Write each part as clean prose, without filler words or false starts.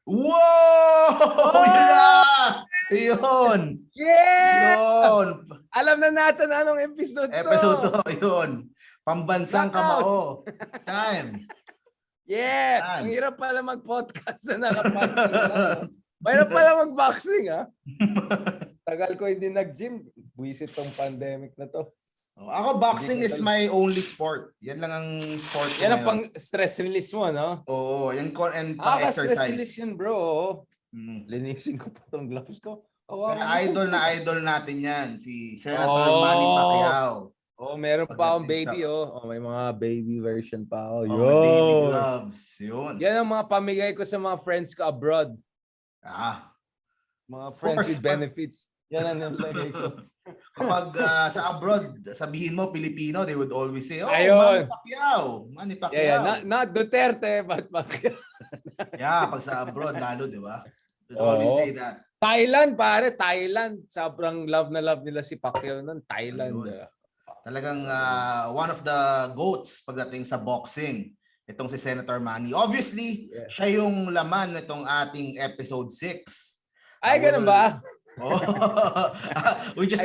Wow! Oh! Yun na! Yun! Yeah! Yun! Alam na natin anong episode to. Episode 2, yun. Pambansang Knockout. kamao. It's time. Yeah! Yan. Ang hirap pala mag-podcast na nakapunching lang. Mahirap pala mag-boxing, ha? Tagal ko hindi nag-gym. Buisit tong pandemic na to. Ako, boxing is my only sport. Yan lang ang sport ko Yan ang ngayon. pang-stress release mo, no? Oo, yan and Stress pang-exercise. release yun, bro. Linisin ko pa tong gloves ko. Kaya idol natin yan. Si Senator Manny Pacquiao. Meron pa akong baby, may mga baby version pa ako. Baby gloves. Yun. Yan ang mga pamigay ko sa mga friends ko abroad. Mga friends with benefits. Yan ang nilagay ko. Kapag sa abroad, sabihin mo Pilipino, they would always say, Ayun. Manny Pacquiao. Yeah. Not Duterte, but Pacquiao. Pag sa abroad, lalo, di ba? They would always say that. Thailand, pare. Thailand. Sobrang love na love nila si Pacquiao nun. Thailand. Talagang one of the GOATs pagdating sa boxing. Itong si Senator Manny. Obviously, siya yung laman nitong ating episode 6. Ay, ganun ba? we just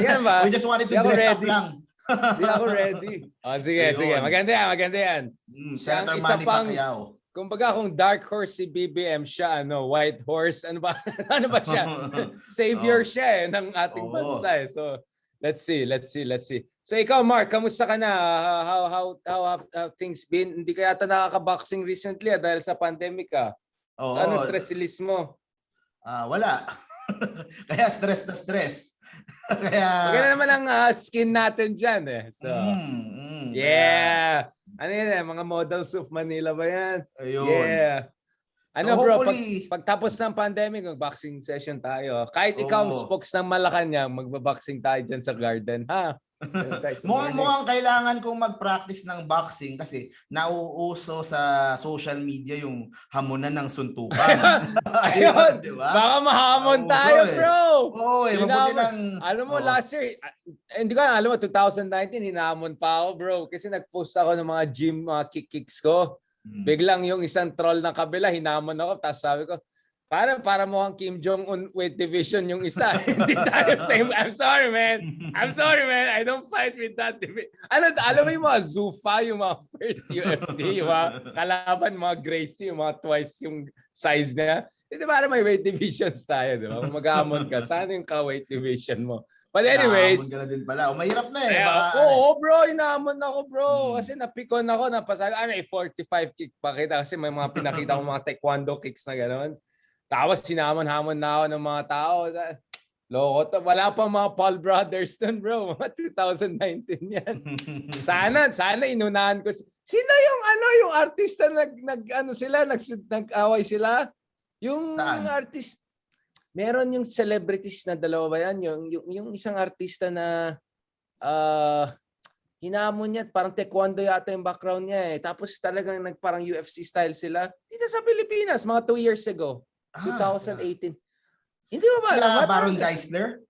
wanted to dress up lang. Hindi ako ready. Sige. Maganda yan. Senator Manny Pacquiao. Kumbaga kung dark horse si BBM siya, white horse, ano ba siya? Savior siya ng ating bansa. So, let's see. So ikaw, Mark, kamusta ka na? How have things been? Hindi ka yata nakaka-boxing recently dahil sa pandemic ka. So ano stress release mo? Wala. Kaya stress na stress. Maganda naman ang skin natin dyan So, yeah. Ano yan mga models of Manila ba yan? Ayun. Yeah. Ano so, bro, pagtapos ng pandemic, mag-boxing session tayo. Kahit ikaw ang spokes ng Malacanang, magbaboxing tayo dyan sa garden, ha? Mukhang kailangan kong mag-practice ng boxing kasi nauuso sa social media yung hamunan ng suntukan. Ayun, diba? Baka mahamon tayo, bro. Mabuti ng... Alam mo, last year, hindi ko alam mo, 2019, hinamon pa ako, bro. Kasi nag-post ako ng mga gym, mga kicks ko. Biglang yung isang troll na kabila, hinamon ako. Tapos sabi ko, para mukhang Kim Jong-un weight division yung isa. Hindi tayo same. I'm sorry, man. I don't fight with that division. Alam mo yung mga Zufa, yung mga first UFC, yung mga kalaban, mga Gracie, yung mga twice yung size niya. Hindi para may weight divisions tayo, di ba? Mag-aamon ka. Sana yung ka-weight division mo. But anyways. Naamon ka na din pala. Mahirap na eh. Bro. Inaamon ako, bro. Kasi napikon ako. Napasag, 45 kick pa kita. Kasi may mga pinakita ko mga taekwondo kicks na gano'n. Tapos sinamon-hamon na ako ng mga tao. Loko to. Wala pa mga Paul Brothers dun, bro. Mga 2019 yan. Sana inunahan ko. Sino yung artista nag-away sila? Yung artist. Meron yung celebrities na dalawa ba yan? Yung isang artista na hinamon niya. Parang taekwondo yata yung background niya eh. Tapos talagang parang UFC style sila. Dito sa Pilipinas, mga 2 years ago. 2018. Hindi mo ba alam? Baron Geisler?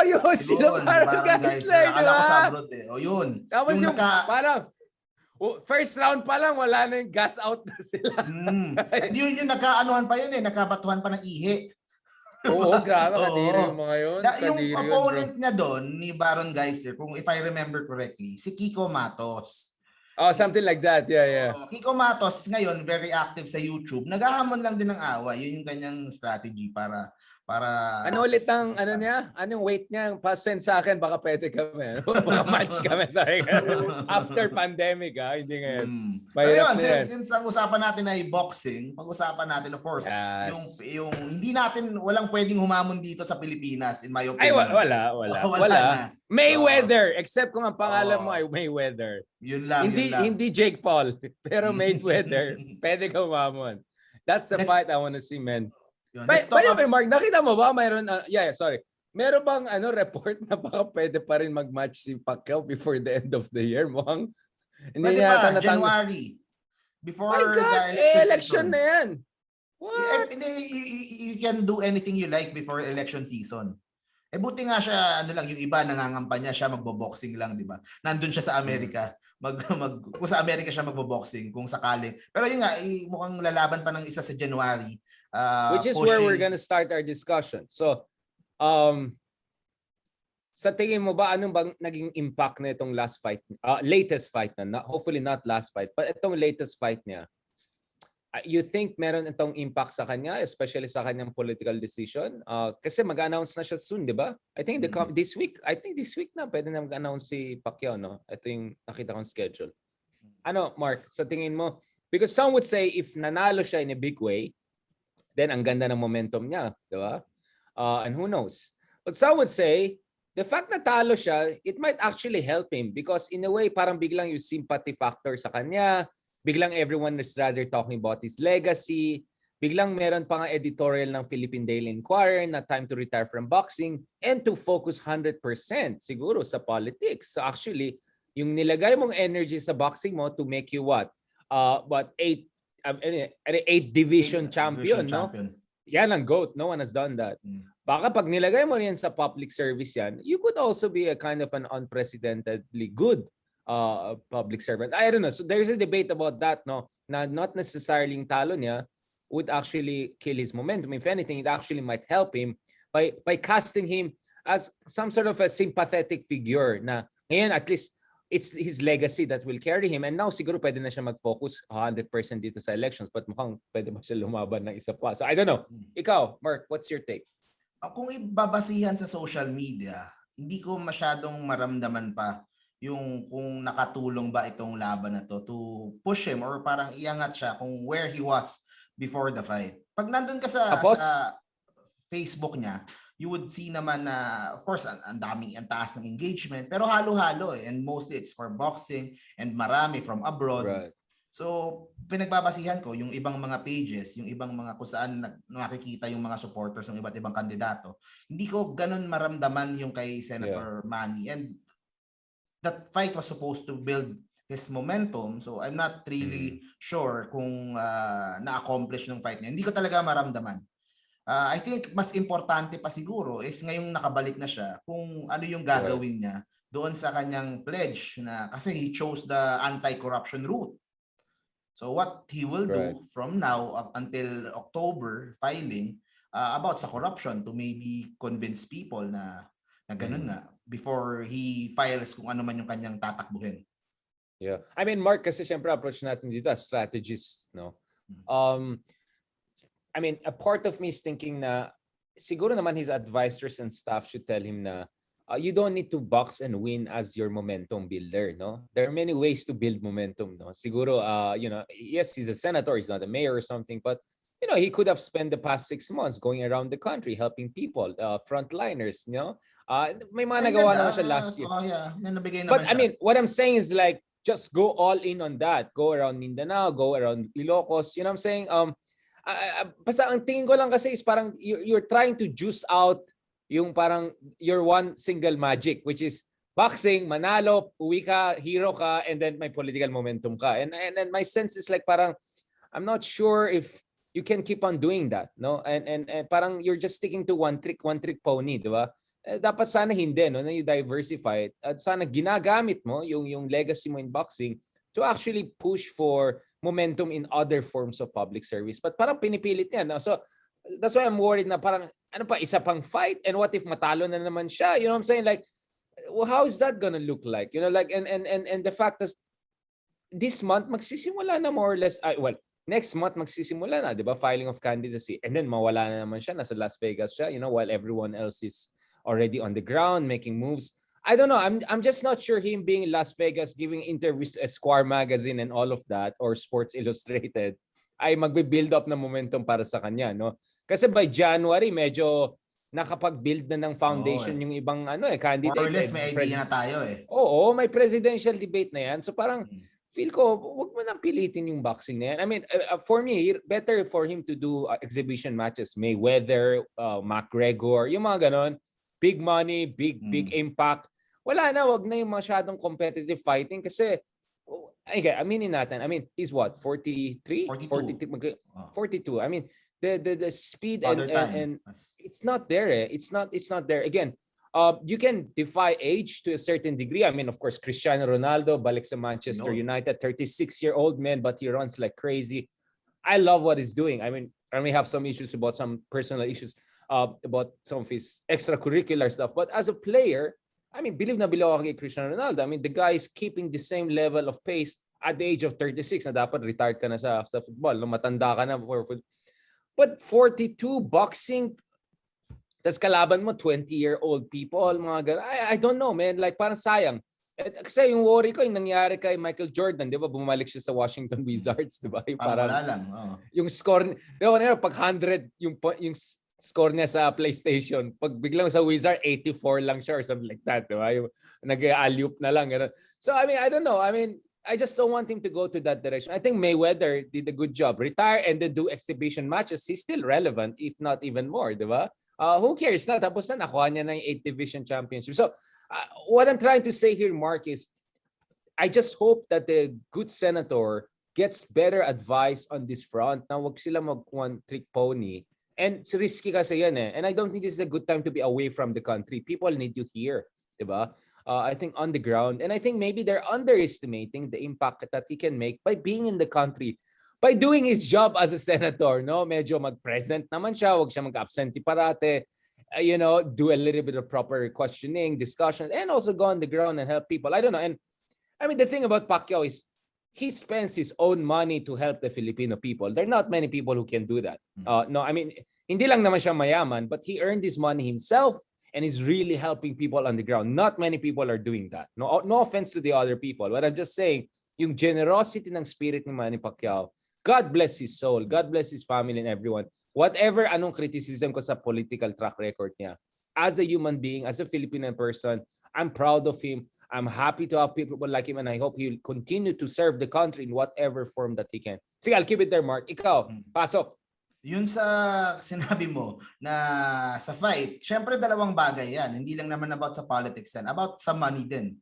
Yun. Sila Baron Geisler. Akala ko sa abroad eh. Yun. Tapos yung parang first round pa lang, wala na yung gas out na sila. Hindi yung nagkaanuhan pa yun eh. Nagkabatuhan pa ng ihi. Oo, grabe. Kadiri yung mga yun. Yung opponent niya doon, ni Baron Geisler, kung if I remember correctly, si Kiko Matos. Something like that. Yeah. Kiko Matos ngayon very active sa YouTube. Naghahamon lang din ng away. Yun yung kanyang strategy para ano ulit ang niya? Anong weight niya? Pa-send sa akin baka pwede kami. Baka match kami. Sorry. After pandemic, hindi ngayon. Ayun, since ang usapan natin ay boxing, pag-usapan natin of course, yung hindi natin walang pwedeng humamon dito sa Pilipinas in my opinion. Ay wala. Mayweather, except kung ang pangalan mo ay Mayweather. Yun lang. Hindi Jake Paul, pero Mayweather. Pwede ka humamon. That's the fight I want to see, man. By the way, Mark, nakita mo ba mayroon sorry. Meron bang report na baka pwede pa rin mag-match si Pacquiao before the end of the year? Mukhang hindi yata January. Before the election na yan. What? You can do anything you like before election season. buti nga siya, ano lang, yung iba nangangampanya siya magbo-boxing lang, di ba? Nandun siya sa Amerika. Kung sa Amerika siya magbo-boxing, kung sakaling. Pero yun nga, mukhang lalaban pa ng isa sa January. Which is where we're gonna start our discussion. So, sa tingin mo ba, anong bang naging impact na itong latest fight na? Hopefully not last fight, but itong latest fight niya. You think meron itong impact sa kanya, especially sa kanyang political decision? Kasi mag-announce na siya soon, di ba? I think this week na pwede na mag-announce si Pacquiao, no? Ito yung nakita kong schedule. Ano, Mark, sa tingin mo? Because some would say if nanalo siya in a big way, then ang ganda ng momentum niya, di ba? And who knows? But some would say, the fact na talo siya, it might actually help him because in a way, parang biglang yung sympathy factor sa kanya, biglang everyone is rather talking about his legacy. Biglang meron pa nga editorial ng Philippine Daily Inquirer na time to retire from boxing and to focus 100% siguro sa politics. So actually, yung nilagay mong energy sa boxing mo to make you what? Eight division champion, no? Yan ang GOAT. No one has done that. Baka pag nilagay mo yan sa public service yan, you could also be a kind of an unprecedentedly good public servant. I don't know. So there's a debate about that, no? Na not necessarily yung talo niya would actually kill his momentum. If anything, it actually might help him by casting him as some sort of a sympathetic figure na ngayon at least it's his legacy that will carry him. And now siguro pwede na siya mag-focus 100% dito sa elections but mukhang pwede ba siya lumaban ng isa pa. So I don't know. Ikaw, Mark, what's your take? Kung ibabasihan sa social media, hindi ko masyadong maramdaman pa yung kung nakatulong ba itong laban na to push him or parang iangat siya kung where he was before the fight. Pag nandun ka sa Facebook niya, you would see naman na of course ang taas ng engagement pero halo-halo and mostly it's for boxing and marami from abroad. Right. So pinagbabasihan ko yung ibang mga pages, yung ibang mga kung saan nakikita yung mga supporters ng iba't ibang kandidato. Hindi ko ganun maramdaman yung kay Senator Manny and that fight was supposed to build his momentum. So I'm not really sure kung na-accomplish ng fight niya. Hindi ko talaga maramdaman. I think mas importante pa siguro is ngayong nakabalik na siya kung ano yung gagawin niya doon sa kanyang pledge na kasi he chose the anti-corruption route. So what he will do from now up until October filing about sa corruption to maybe convince people na ganun na before he files kung ano man yung kanyang tatakbuhin. Yeah. I mean, Mark, kasi syempre approach natin dito as strategist, no? I mean, a part of me is thinking na siguro naman his advisors and staff should tell him na you don't need to box and win as your momentum builder, no? There are many ways to build momentum, no? Siguro, yes, he's a senator, he's not a mayor or something, but he could have spent the past 6 months going around the country helping people, frontliners, may mga nagawa naman siya last year. May nabigay naman But siya. I mean, what I'm saying is like, just go all in on that. Go around Mindanao, go around Ilocos. You know what I'm saying? Basta ang tingin ko lang kasi is parang you're trying to juice out yung parang your one single magic, which is boxing, manalo, uwi ka, hero ka, and then may political momentum ka. And my sense is like parang, I'm not sure if you can keep on doing that, no? And parang you're just sticking to one trick pony, di ba? Dapat sana hindi, no, na you diversify it at sana ginagamit mo yung legacy mo in boxing to actually push for momentum in other forms of public service. But parang pinipilit niya, no? So that's why I'm worried na parang ano pa, isa pang fight, and what if matalo na naman siya? You know what I'm saying? Like, well, how is that gonna look like? Like and the fact is this month magsisimula na more or less next month magsisimula na, 'di ba? Filing of candidacy, and then mawala na naman siya, nasa Las Vegas siya, while everyone else is already on the ground making moves. I don't know. I'm just not sure him being in Las Vegas giving interviews to Esquire magazine and all of that or Sports Illustrated ay magbe-build up na momentum para sa kanya, no? Kasi by January medyo nakapag-build na ng foundation yung ibang candidates. More or less may idea na tayo eh. Oo, may presidential debate na yan. So parang feel ko, wag mo nang pilitin yung boxing na yan. I mean, for me, better for him to do exhibition matches. Mayweather, McGregor, yung mga ganon. Big money, big impact. Wala na, wag na yung masyadong competitive fighting kasi Okay, aminin natin. I mean, he's what? 43? 42. 42. I mean, the speed Other time. and it's not there. It's not there. Again, you can defy age to a certain degree. I mean, of course, Cristiano Ronaldo, balik sa Manchester United, 36-year-old man, but he runs like crazy. I love what he's doing. I mean, I may have some issues about some personal issues about some of his extracurricular stuff. But as a player, I mean, believe na believe ako kay Cristiano Ronaldo. I mean, the guy is keeping the same level of pace at the age of 36 na dapat retired ka na sa football. No? Matanda ka na for football. But 42, boxing, tas kalaban mo 20-year-old people, mga ganun. I don't know, man. Like, parang sayang. Kasi yung worry ko, yung nangyari kay Michael Jordan, di ba? Bumalik siya sa Washington Wizards, di ba? Yung parang wala lang. Yung score, di ba? Pag 100, yung score niya sa PlayStation, pag biglang sa Wizard, 84 lang siya or something like that, di ba? Yung nag-alley-oop na lang. Ganun. So, I mean, I don't know. I mean, I just don't want him to go to that direction. I think Mayweather did a good job. Retire and then do exhibition matches. He's still relevant, if not even more, di ba? Who cares na? Tapos na, nakuha niya na yung 8th Division Championship. So, what I'm trying to say here, Mark, is I just hope that the good senator gets better advice on this front. Na wag sila mag-one-trick pony. And it's risky kasi yan eh. And I don't think this is a good time to be away from the country. People need you here, diba? I think on the ground. And I think maybe they're underestimating the impact that he can make by being in the country. By doing his job as a senator, no? Medyo mag-present naman siya. Wag siya mag-absentee parate. You know, do a little bit of proper questioning, discussion, and also go on the ground and help people. I don't know. And I mean, the thing about Pacquiao is he spends his own money to help the Filipino people. There are not many people who can do that. No, I mean, hindi lang naman siya mayaman, but he earned his money himself and is really helping people on the ground. Not many people are doing that. No offense to the other people, but I'm just saying, yung generosity ng spirit ni Manny Pacquiao, God bless his soul, God bless his family and everyone. Whatever anong criticism ko sa political track record niya, as a human being, as a Filipino person, I'm proud of him. I'm happy to have people like him, and I hope he'll continue to serve the country in whatever form that he can. Sige, I'll keep it there, Mark. Ikaw, pasok. Yun sa sinabi mo na sa fight, syempre dalawang bagay yan. Hindi lang naman about sa politics yan, about sa money din.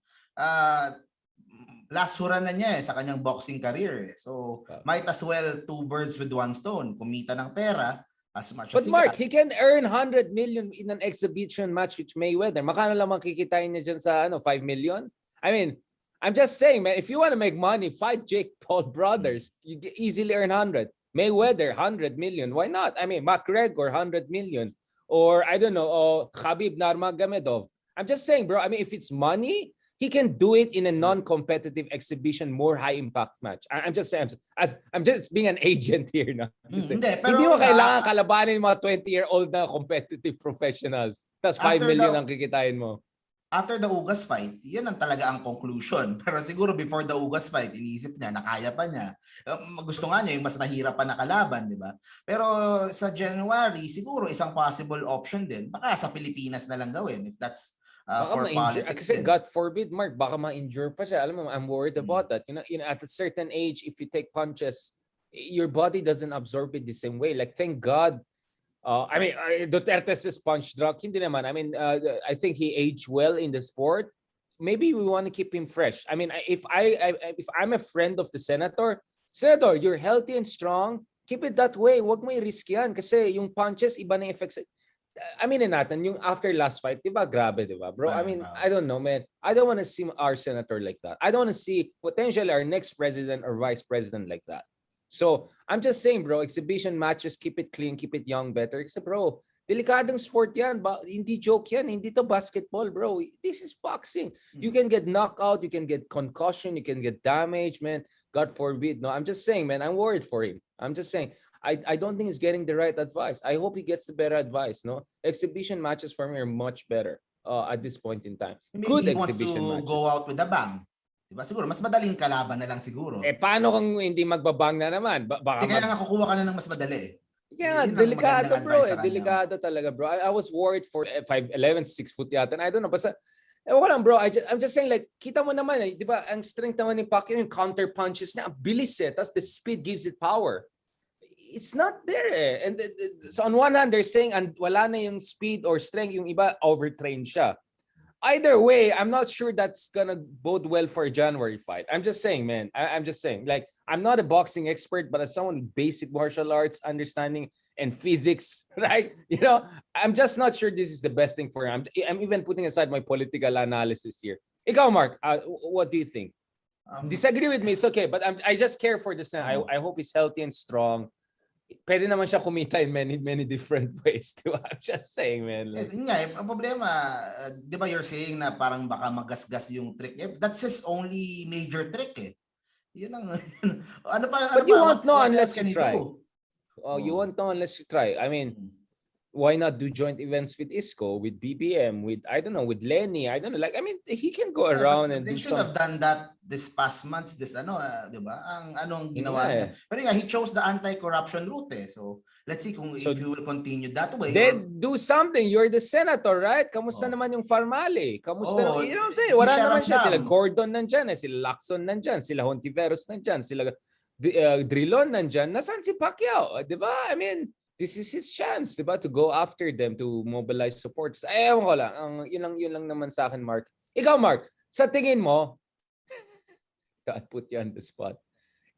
Last hura na niya sa kanyang boxing career. So, might as well two birds with one stone. Kumita ng pera as much as But Mark, he can earn 100 million in an exhibition match with Mayweather. Makano lang makikitain niya dyan sa 5 million? I mean, I'm just saying, man, if you want to make money, fight Jake Paul brothers. You easily earn 100. Mayweather, 100 million. Why not? I mean, McGregor, 100 million. Or, I don't know, Khabib Nurmagomedov. I'm just saying, bro, I mean, if it's money, he can do it in a non-competitive exhibition, more high-impact match. I'm just saying, I'm just being an agent here. No? Hindi mo kailangan kalabanin yung mga 20-year-old na competitive professionals. Tapos 5 million ang kikitain mo. After the Ugas fight, yan ang talaga ang conclusion. Pero siguro before the Ugas fight, iniisip niya, nakaya pa niya. Gusto nga niya yung mas mahirap pa na kalaban, di ba? Pero sa January, siguro isang possible option din. Baka sa Pilipinas na lang gawin if that's for politics. Kasi God forbid, Mark, baka ma-injure pa siya. Alam mo, I'm worried about that. You know, at a certain age, if you take punches, your body doesn't absorb it the same way. Like, thank God, I mean, Duterte's punch drug, hindi naman. I mean, I think he aged well in the sport. Maybe we want to keep him fresh. I mean, if I'm a friend of the senator, you're healthy and strong. Keep it that way. Huwag mo i-risk yan. Kasi yung punches, iba na effects. Aminin natin, yung after last fight, di ba? Grabe, di ba, bro? I mean, I don't know, man. I don't want to see our senator like that. I don't want to see potentially our next president or vice president like that. So, I'm just saying, bro, exhibition matches, keep it clean, keep it young, better. Kasi, bro, delikadong sport yan. Hindi joke yan. Hindi to basketball, bro. This is boxing. You can get knocked out, you can get concussion, you can get damage, man. God forbid. No, I'm just saying, man, I'm worried for him. I'm just saying, I don't think he's getting the right advice. I hope he gets the better advice, no? Exhibition matches for me are much better at this point in time. Good exhibition matches. Go out with a bang. Diba? Siguro, mas madaling kalaban na lang siguro. Paano kung hindi magbabang na naman? Baka kaya nga kukuha ka na ng mas madali. Yeah, delikado, bro. Delikado talaga, bro. I was worried for 5'11", 6 foot yata. I don't know. Basta, bro. I'm just saying, like, kita mo naman, di ba, ang strength naman ni Pacquiao, yung counter punches na, bilis Tapos the speed gives it power. It's not there And so on one hand, they're saying wala na yung speed or strength, yung iba overtrained siya. either way, I'm not sure that's gonna bode well for a January fight. I'm just saying, man. I'm just saying. Like, I'm not a boxing expert, but as someone with basic martial arts understanding and physics, right? You know, I'm just not sure this is the best thing for him. I'm even putting aside my political analysis here. Ikaw, Mark, what do you think? Disagree with me, it's okay. But I just care for the Sen. I hope he's healthy and strong. Pwede naman siya kumita in many different ways. Diba? I'm just saying, man. Like, ang problema, di ba you're saying na parang baka magasgas yung trick. That's his only major trick eh. Yun ang, but you won't know unless you try. You Oh. won't know unless you try. I mean, why not do joint events with Isco, with BBM, with, I don't know, with Lenny? I don't know. Like, I mean, he can go around and they do should have done that this past months, di ba? Ang anong ginawa niya. Pero he chose the anti-corruption route eh. So, let's see kung if you will continue that way. Then do something. You're the senator, right? Kamusta naman yung Farmale? Kamusta? You know what I'm saying? Wala naman siya. Sila Gordon nandyan, sila Lacson nandyan, sila Hontiveros nandyan, sila Drilon nandyan. Nasaan si Pacquiao? Di ba? I mean, this is his chance, di ba, to go after them, to mobilize supporters. Ay, ewan ko lang. Yun lang naman sa akin, Mark. Ikaw, Mark, sa tingin mo, I put you on the spot,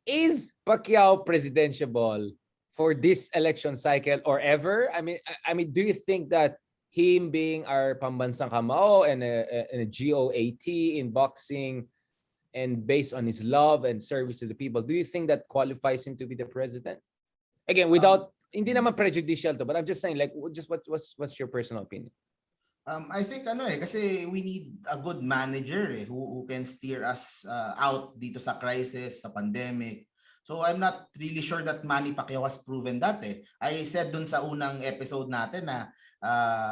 is Pacquiao presidentiable for this election cycle or ever? I mean, do you think that him being our pambansang kamao and a GOAT in boxing and based on his love and service to the people, do you think that qualifies him to be the president? Again, without hindi naman prejudicial to, but I'm just saying, like, just what's your personal opinion? I think kasi we need a good manager who can steer us out dito sa crisis, sa pandemic. So I'm not really sure that Manny Pacquiao has proven that eh. I said dun sa unang episode natin na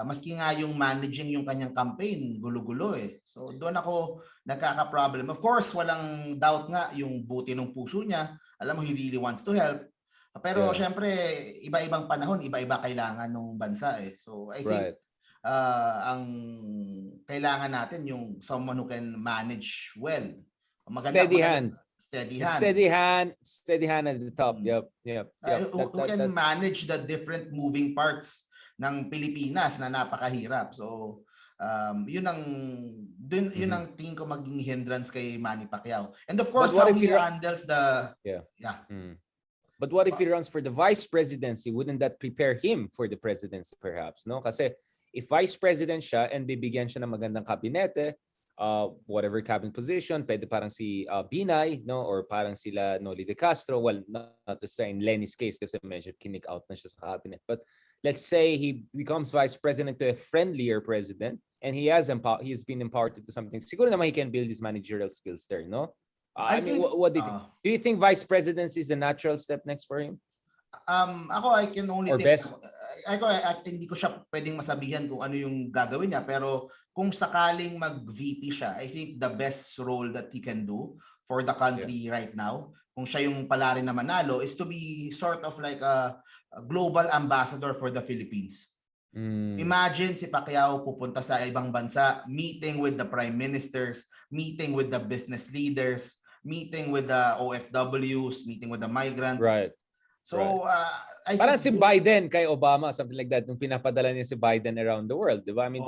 maski nga yung managing yung kanyang campaign, gulo-gulo eh. So doon ako nagkaka-problem. Of course, walang doubt nga yung buti ng puso niya. Alam mo, he really wants to help. Pero syempre, iba-ibang panahon, iba-iba kailangan ng bansa eh. So I think ang kailangan natin yung someone who can manage well. Steady hand at the top. Who can manage the different moving parts ng Pilipinas na napakahirap. So yun ang tingin ko maging hindrance kay Manny Pacquiao. And of course, how he handles the But what if he runs for the vice presidency? Wouldn't that prepare him for the presidency perhaps? No? Kasi if vice president siya and bibigyan siya ng magandang kabinete, whatever cabinet position, pwede parang si Binay, no? Or parang sila Noli de Castro. Well, not to say in Lenny's case kasi medyo kinik out na siya sa cabinet. But let's say he becomes vice president to a friendlier president and he's been empowered to do something. Siguro naman he can build his managerial skills there, no? I mean, what do you think? Do you think vice presidency is the natural step next for him? Ako, I can only think, best? hindi ko siya pwedeng masabihan kung ano yung gagawin niya, pero kung sakaling mag-VP siya, I think the best role that he can do for the country right now, kung siya yung pala rin na manalo, is to be sort of like a global ambassador for the Philippines. Imagine si Pacquiao pupunta sa ibang bansa, meeting with the prime ministers, meeting with the business leaders, meeting with the OFWs, meeting with the migrants. Right. So, parang si Biden kay Obama, something like that, nung pinapadala niya si Biden around the world, di ba? I mean,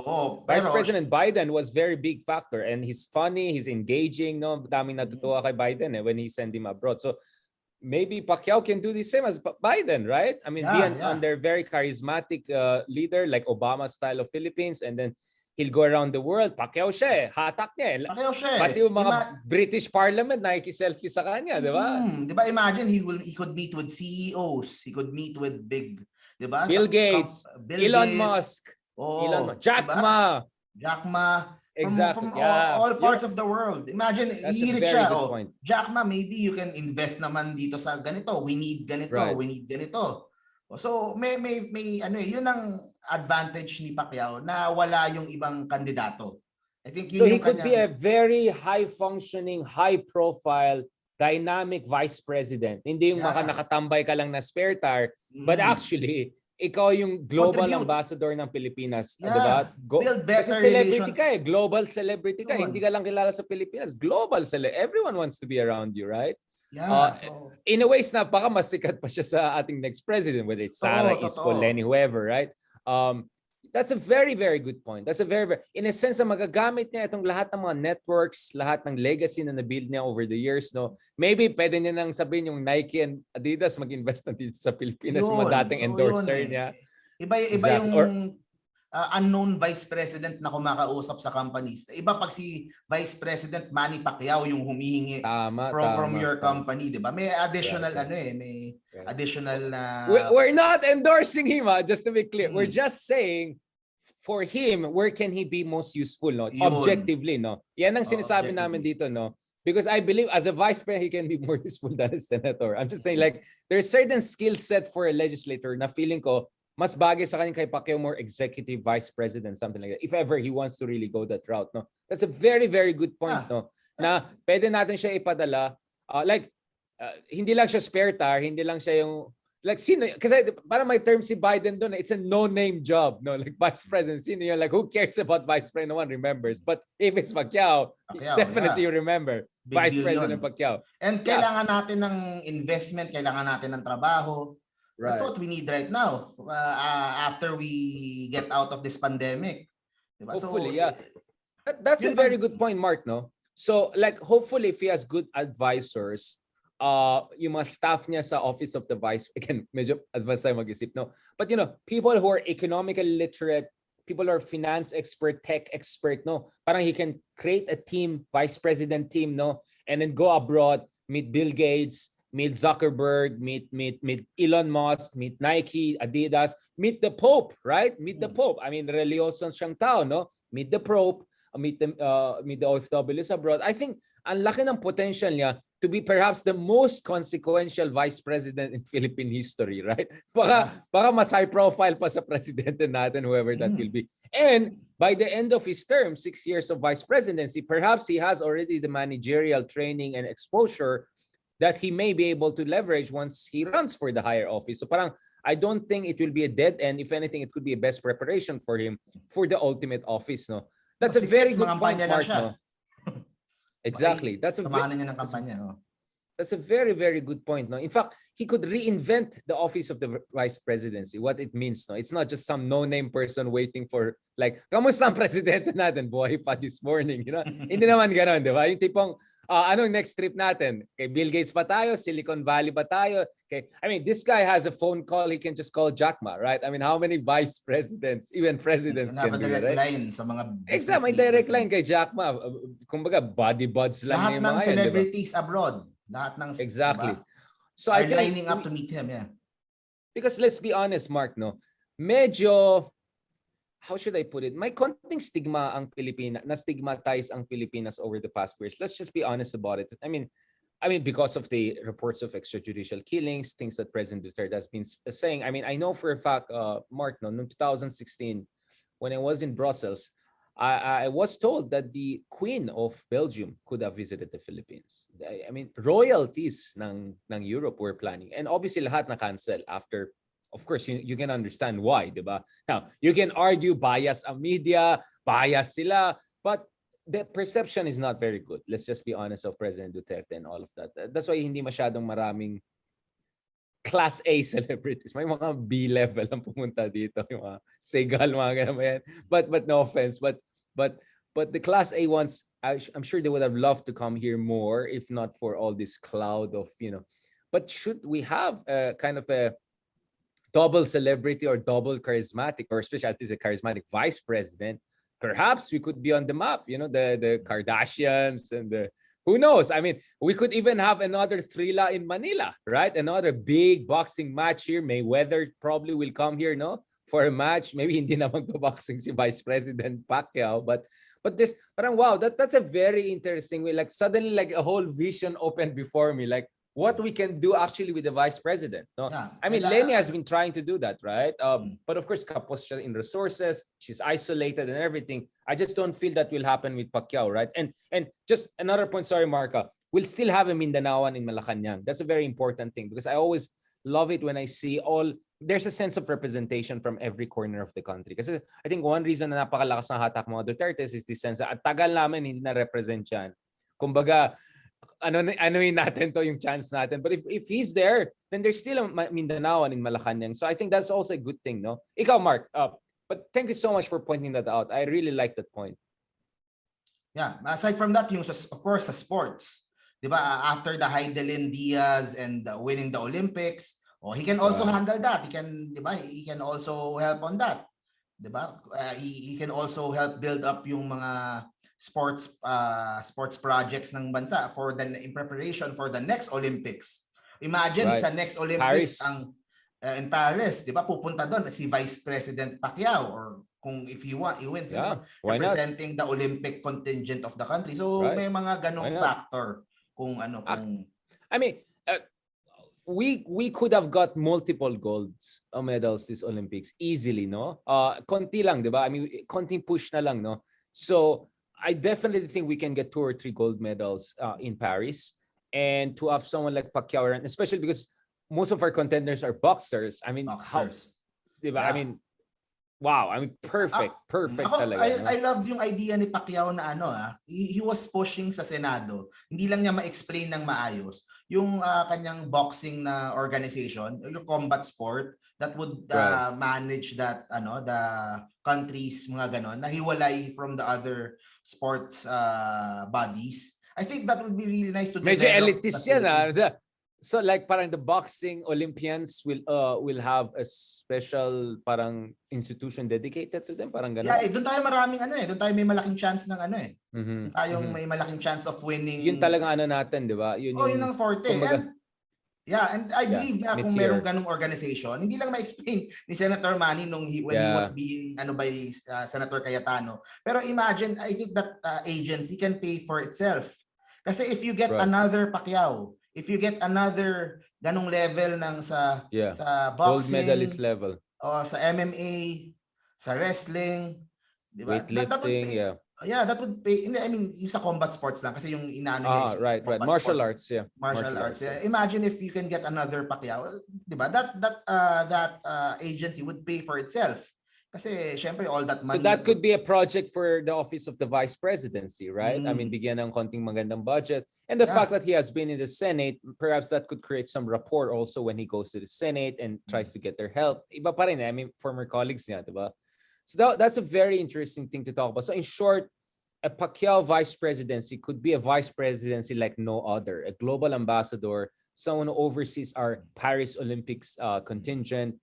Vice President Biden was very big factor and he's funny, he's engaging, no? Daming natutuwa kay Biden when he sent him abroad. So, maybe Pacquiao can do the same as Biden, right? I mean, be under very charismatic leader like Obama style of Philippines, and then he'll go around the world. Pacquiao siya eh. Hatak niya eh. Pacquiao siya eh. Pati yung mga British Parliament nakikiselfie sa kanya, di ba? Di ba, imagine he could meet with CEOs, he could meet with big, di ba? Bill Gates, Elon Musk, Jack Ma. Exactly. From all parts of the world. Imagine, hihirit siya. Jack Ma, maybe you can invest naman dito sa ganito. We need ganito. We need ganito. So may yun ang advantage ni Pacquiao na wala yung ibang kandidato. I think so he could be a very high functioning, high profile, dynamic vice president. Hindi yung nakatambay ka lang na spare tire, but actually ikaw yung global ambassador ng Pilipinas, di ba? Build better kasi celebrity relations. ka eh, global celebrity ka. Hindi ka lang kilala sa Pilipinas, global celebrity. Everyone wants to be around you, right? In a way, napaka masikat pa siya sa ating next president, whether it's Sara, Isko, Lenny, whoever, right? That's a very, very good point. That's a very, very, in a sense, magagamit niya itong lahat ng mga networks, lahat ng legacy na na-build niya over the years, no? Maybe pwede niya nang sabihin yung Nike and Adidas mag-invest na dito sa Pilipinas, yung mga dating endorser niya. Iba Exactly. yung unknown vice president na kumakausap sa companies. Iba pag si Vice President Manny Pacquiao yung humihingi from your company, 'di ba? May additional may additional we're not endorsing him, just to be clear. We're just saying for him, where can he be most useful, no? Objectively, no? Yan ang sinasabi namin dito, no? Because I believe as a vice president, he can be more useful than a senator. I'm just saying, like, there's certain skill set for a legislator na feeling ko mas bagay sa kanya kay Pacquiao, more executive vice president, something like that. If ever he wants to really go that route, no? That's a very, very good point, no? Na pwede natin siya ipadala. Hindi lang siya spare tire, hindi lang siya yung, like, sino, kasi parang may term si Biden doon, it's a no-name job, no? Like, vice president, sino yun? Like, who cares about vice president? No one remembers. But if it's Pacquiao definitely you remember. Big Vice President Pacquiao. And kailangan natin ng investment, kailangan natin ng trabaho. Right. That's what we need right now after we get out of this pandemic. Diba? Hopefully, That's a very good point, Mark, no? So, like, hopefully, if he has good advisors, yung mga staff niya sa Office of the Vice, again, medyo advance tayo mag-isip, no? But, you know, people who are economically literate, people who are finance expert, tech expert, no? Parang he can create a team, vice president team, no? And then go abroad, meet Bill Gates, meet Zuckerberg, meet Elon Musk, meet Nike, Adidas, meet the Pope, right? Meet the Pope. I mean, religyoso siyang tao, no? Meet the Pope, meet the OFWs abroad. I think ang laki ng potential niya to be perhaps the most consequential vice president in Philippine history, right? Baka mas high profile pa sa presidente natin, whoever that will be. And by the end of his term, 6 years of vice presidency, perhaps he has already the managerial training and exposure that he may be able to leverage once he runs for the higher office. So parang, I don't think it will be a dead end. If anything, it could be a best preparation for him for the ultimate office, no? That's a very good point, Mark, no? Exactly. That's a very, very good point, no? In fact, he could reinvent the office of the vice presidency, what it means, no? It's not just some no-name person waiting for, like, kamusta ang presidente natin? Buhay pa this morning, you know? Hindi naman gano'n, di ba? Yung tipong, anong next trip natin? Kay Bill Gates pa tayo? Silicon Valley ba tayo? Okay. I mean, this guy has a phone call. He can just call Jack Ma, right? I mean, how many vice presidents, even presidents can do that, right? Line sa mga exactly, may direct line kay Jack Ma. Kumbaga, body buds lang lahat yung ng mga celebrities abroad. Lahat ng exactly. Diba? So I think lining up to meet him, Because let's be honest, Mark, no? Medyo, how should I put it? May konting stigma ang Pilipinas, na-stigmatize ang Pilipinas over the past years. Let's just be honest about it. I mean, because of the reports of extrajudicial killings, things that President Duterte has been saying. I mean, I know for a fact, Mark, no, noong 2016, when I was in Brussels, I was told that the Queen of Belgium could have visited the Philippines. I mean, royalties ng Europe were planning. And obviously, lahat na-cancel after. Of course, you can understand why, diba? Now, you can argue bias ang media, bias sila, but the perception is not very good. Let's just be honest of President Duterte and all of that. That's why hindi masyadong maraming Class A celebrities. May mga B-level ang pumunta dito, yung mga Segal, mga ganun. But no offense, but the Class A ones, I'm sure they would have loved to come here more, if not for all this cloud of, you know. But should we have a kind of a double celebrity or double charismatic, or especially at least a charismatic vice president, perhaps we could be on the map, you know, the Kardashians and the, who knows? I mean, we could even have another thrilla in Manila, right? Another big boxing match here. Mayweather probably will come here, no? For a match. Maybe hindi na magbo-boxing si Vice President Pacquiao, but there's parang wow, that's a very interesting way. Like suddenly like a whole vision opened before me. Like what we can do actually with the vice president. No, yeah. I mean, Lenny has been trying to do that, right? But of course, kapos siya in resources, she's isolated and everything. I just don't feel that will happen with Pacquiao, right? And just another point, sorry, Marca, we'll still have a Mindanaoan in Malacanang. That's a very important thing because I always love it when I see there's a sense of representation from every corner of the country. Kasi I think one reason na napakalakas na hatak mga Dutertes is this sense at tagal namin hindi na-represent yan. Kumbaga, anuin natin to yung chance natin. But if he's there, then there's still a Mindanao in Malacanang. So I think that's also a good thing, no? Ikaw, Mark, But thank you so much for pointing that out. I really like that point. Yeah, aside from that, yung of course sa sports, 'di ba? After the Heidelin Diaz and winning the Olympics, he can also handle that. He can, 'di ba? He can also help on that. 'Di ba? He can also help build up yung mga sports projects ng bansa in preparation for the next Olympics. Imagine sa next Olympics Paris. In Paris, 'di ba? Pupunta doon si Vice President Pacquiao, or kung if he wins, Yeah, representing the Olympic contingent of the country. So may mga ganong factor kung ano kung I mean, we could have got multiple gold medals this Olympics easily, no? Konti lang, 'di ba? I mean, konting push na lang, no? So I definitely think we can get 2 or 3 gold medals in Paris, and to have someone like Pacquiao, especially because most of our contenders are boxers. I mean, boxers. Diba? Yeah. I mean, wow. I mean, perfect talaga. I love yung idea ni Pacquiao na he was pushing sa Senado. Hindi lang niya ma-explain ng maayos yung kanyang boxing na organization, yung combat sport that would manage that the countries mga ganon, na hiwalay from the other sports bodies. I think that would be really nice to medyo elitist yan. So like parang the boxing Olympians will have a special parang institution dedicated to them, parang gano'n. Yeah, doon tayo maraming doon tayo may malaking chance ng tayong may malaking chance of winning. Yun talagang natin, 'di ba? Yun ang forte. And I believe na kung merong ganung organization, hindi lang ma-explain ni Senator Manny when he was being by Senator Cayetano. Pero imagine, I think that agency can pay for itself. Kasi if you get another Pacquiao, if you get another ganong level ng sa boxing, gold medalist level, sa MMA, sa wrestling, di ba? Weightlifting, that would pay. I mean, yung sa combat sports lang kasi yung inaano right. Martial arts, Martial arts. Imagine if you can get another Pacquiao, di ba? That agency would pay for itself. Kasi syempre all that money. So that could be a project for the office of the vice presidency, right? I mean, bigyan ng konting magandang budget. And the fact that he has been in the Senate, perhaps that could create some rapport also when he goes to the Senate and tries to get their help. Iba pa rin, I mean, former colleagues niya, diba? So that's a very interesting thing to talk about. So in short, a Pacquiao vice presidency could be a vice presidency like no other. A global ambassador, someone who oversees our Paris Olympics contingent,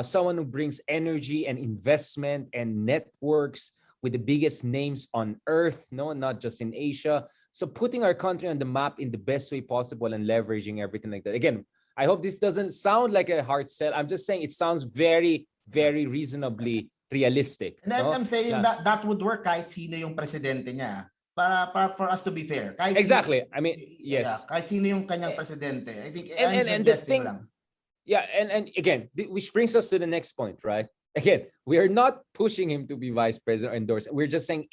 someone who brings energy and investment and networks with the biggest names on earth, not just in Asia. So putting our country on the map in the best way possible and leveraging everything like that. Again, I hope this doesn't sound like a hard sell. I'm just saying it sounds very, very reasonably realistic. And I'm saying that would work kahit sino yung presidente niya. Para for us to be fair. Exactly. I mean, yes. Yeah, kahit sino yung kanyang presidente. I think I'm suggesting lang. Yeah, and again, which brings us to the next point, right? Again, we are not pushing him to be vice president or endorse. We're just saying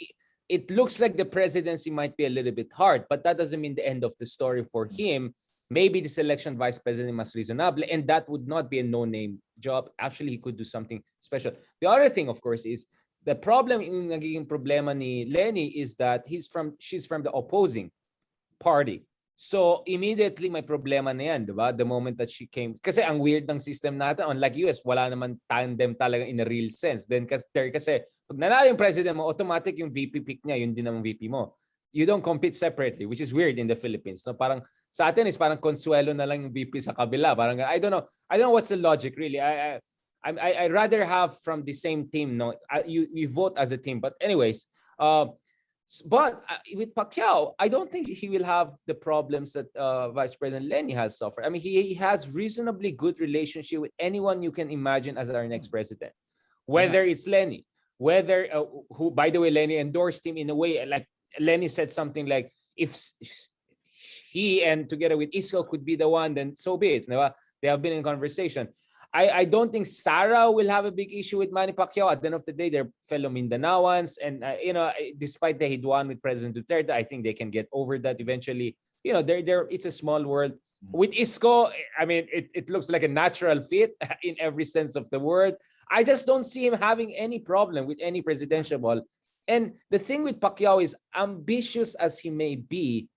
it looks like the presidency might be a little bit hard, but that doesn't mean the end of the story for him. Maybe this election vice president mas reasonable, and that would not be a no-name job. Actually, he could do something special. The other thing, of course, is the problem, yung nagiging problema ni Lenny is that she's from the opposing party. So immediately may problema na yan, di ba? The moment that she came. Kasi ang weird ng system natin, unlike US, wala naman tandem talaga in a real sense. Then kasi pag nanalo yung president mo, automatic yung VP pick niya, yun din naman VP mo. You don't compete separately, which is weird in the Philippines. So parang sa atin is parang consuelo na lang yung VP sa kabila. Parang I don't know what's the logic really. I rather have from the same team, no? You vote as a team. But anyways, but with Pacquiao, I don't think he will have the problems that Vice President Lenny has suffered. I mean, he has reasonably good relationship with anyone you can imagine as our next president. Whether it's Lenny, whether who, by the way, Lenny endorsed him in a way like Lenny said something like, if he and together with Isko could be the one, then so be it. They have been in conversation. I don't think Sarah will have a big issue with Manny Pacquiao. At the end of the day, they're fellow Mindanaoans. And, despite that he'd won with President Duterte, I think they can get over that eventually. It's a small world. With Isko, I mean, it looks like a natural fit in every sense of the word. I just don't see him having any problem with any presidential ball. And the thing with Pacquiao is, ambitious as he may be,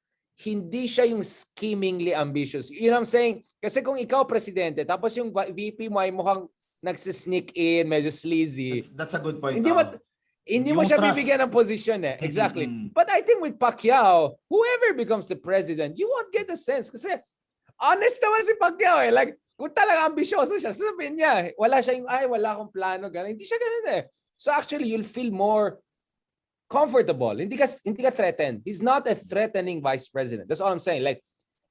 hindi siya yung schemingly ambitious. You know what I'm saying? Kasi kung ikaw presidente, tapos yung VP mo ay mukhang nagsisneak in, medyo sleazy. That's a good point. Hindi mo siya bibigyan ng position eh. Exactly. But I think with Pacquiao, whoever becomes the president, you won't get the sense. Kasi honest naman si Pacquiao eh. Like, kung talaga ambisyoso siya, sasabihin niya, wala siya yung, wala akong plano, gano'n. Hindi siya gano'n eh. So actually, you'll feel more comfortable. Hindi ka threatened. He's not a threatening vice president. That's all I'm saying. Like,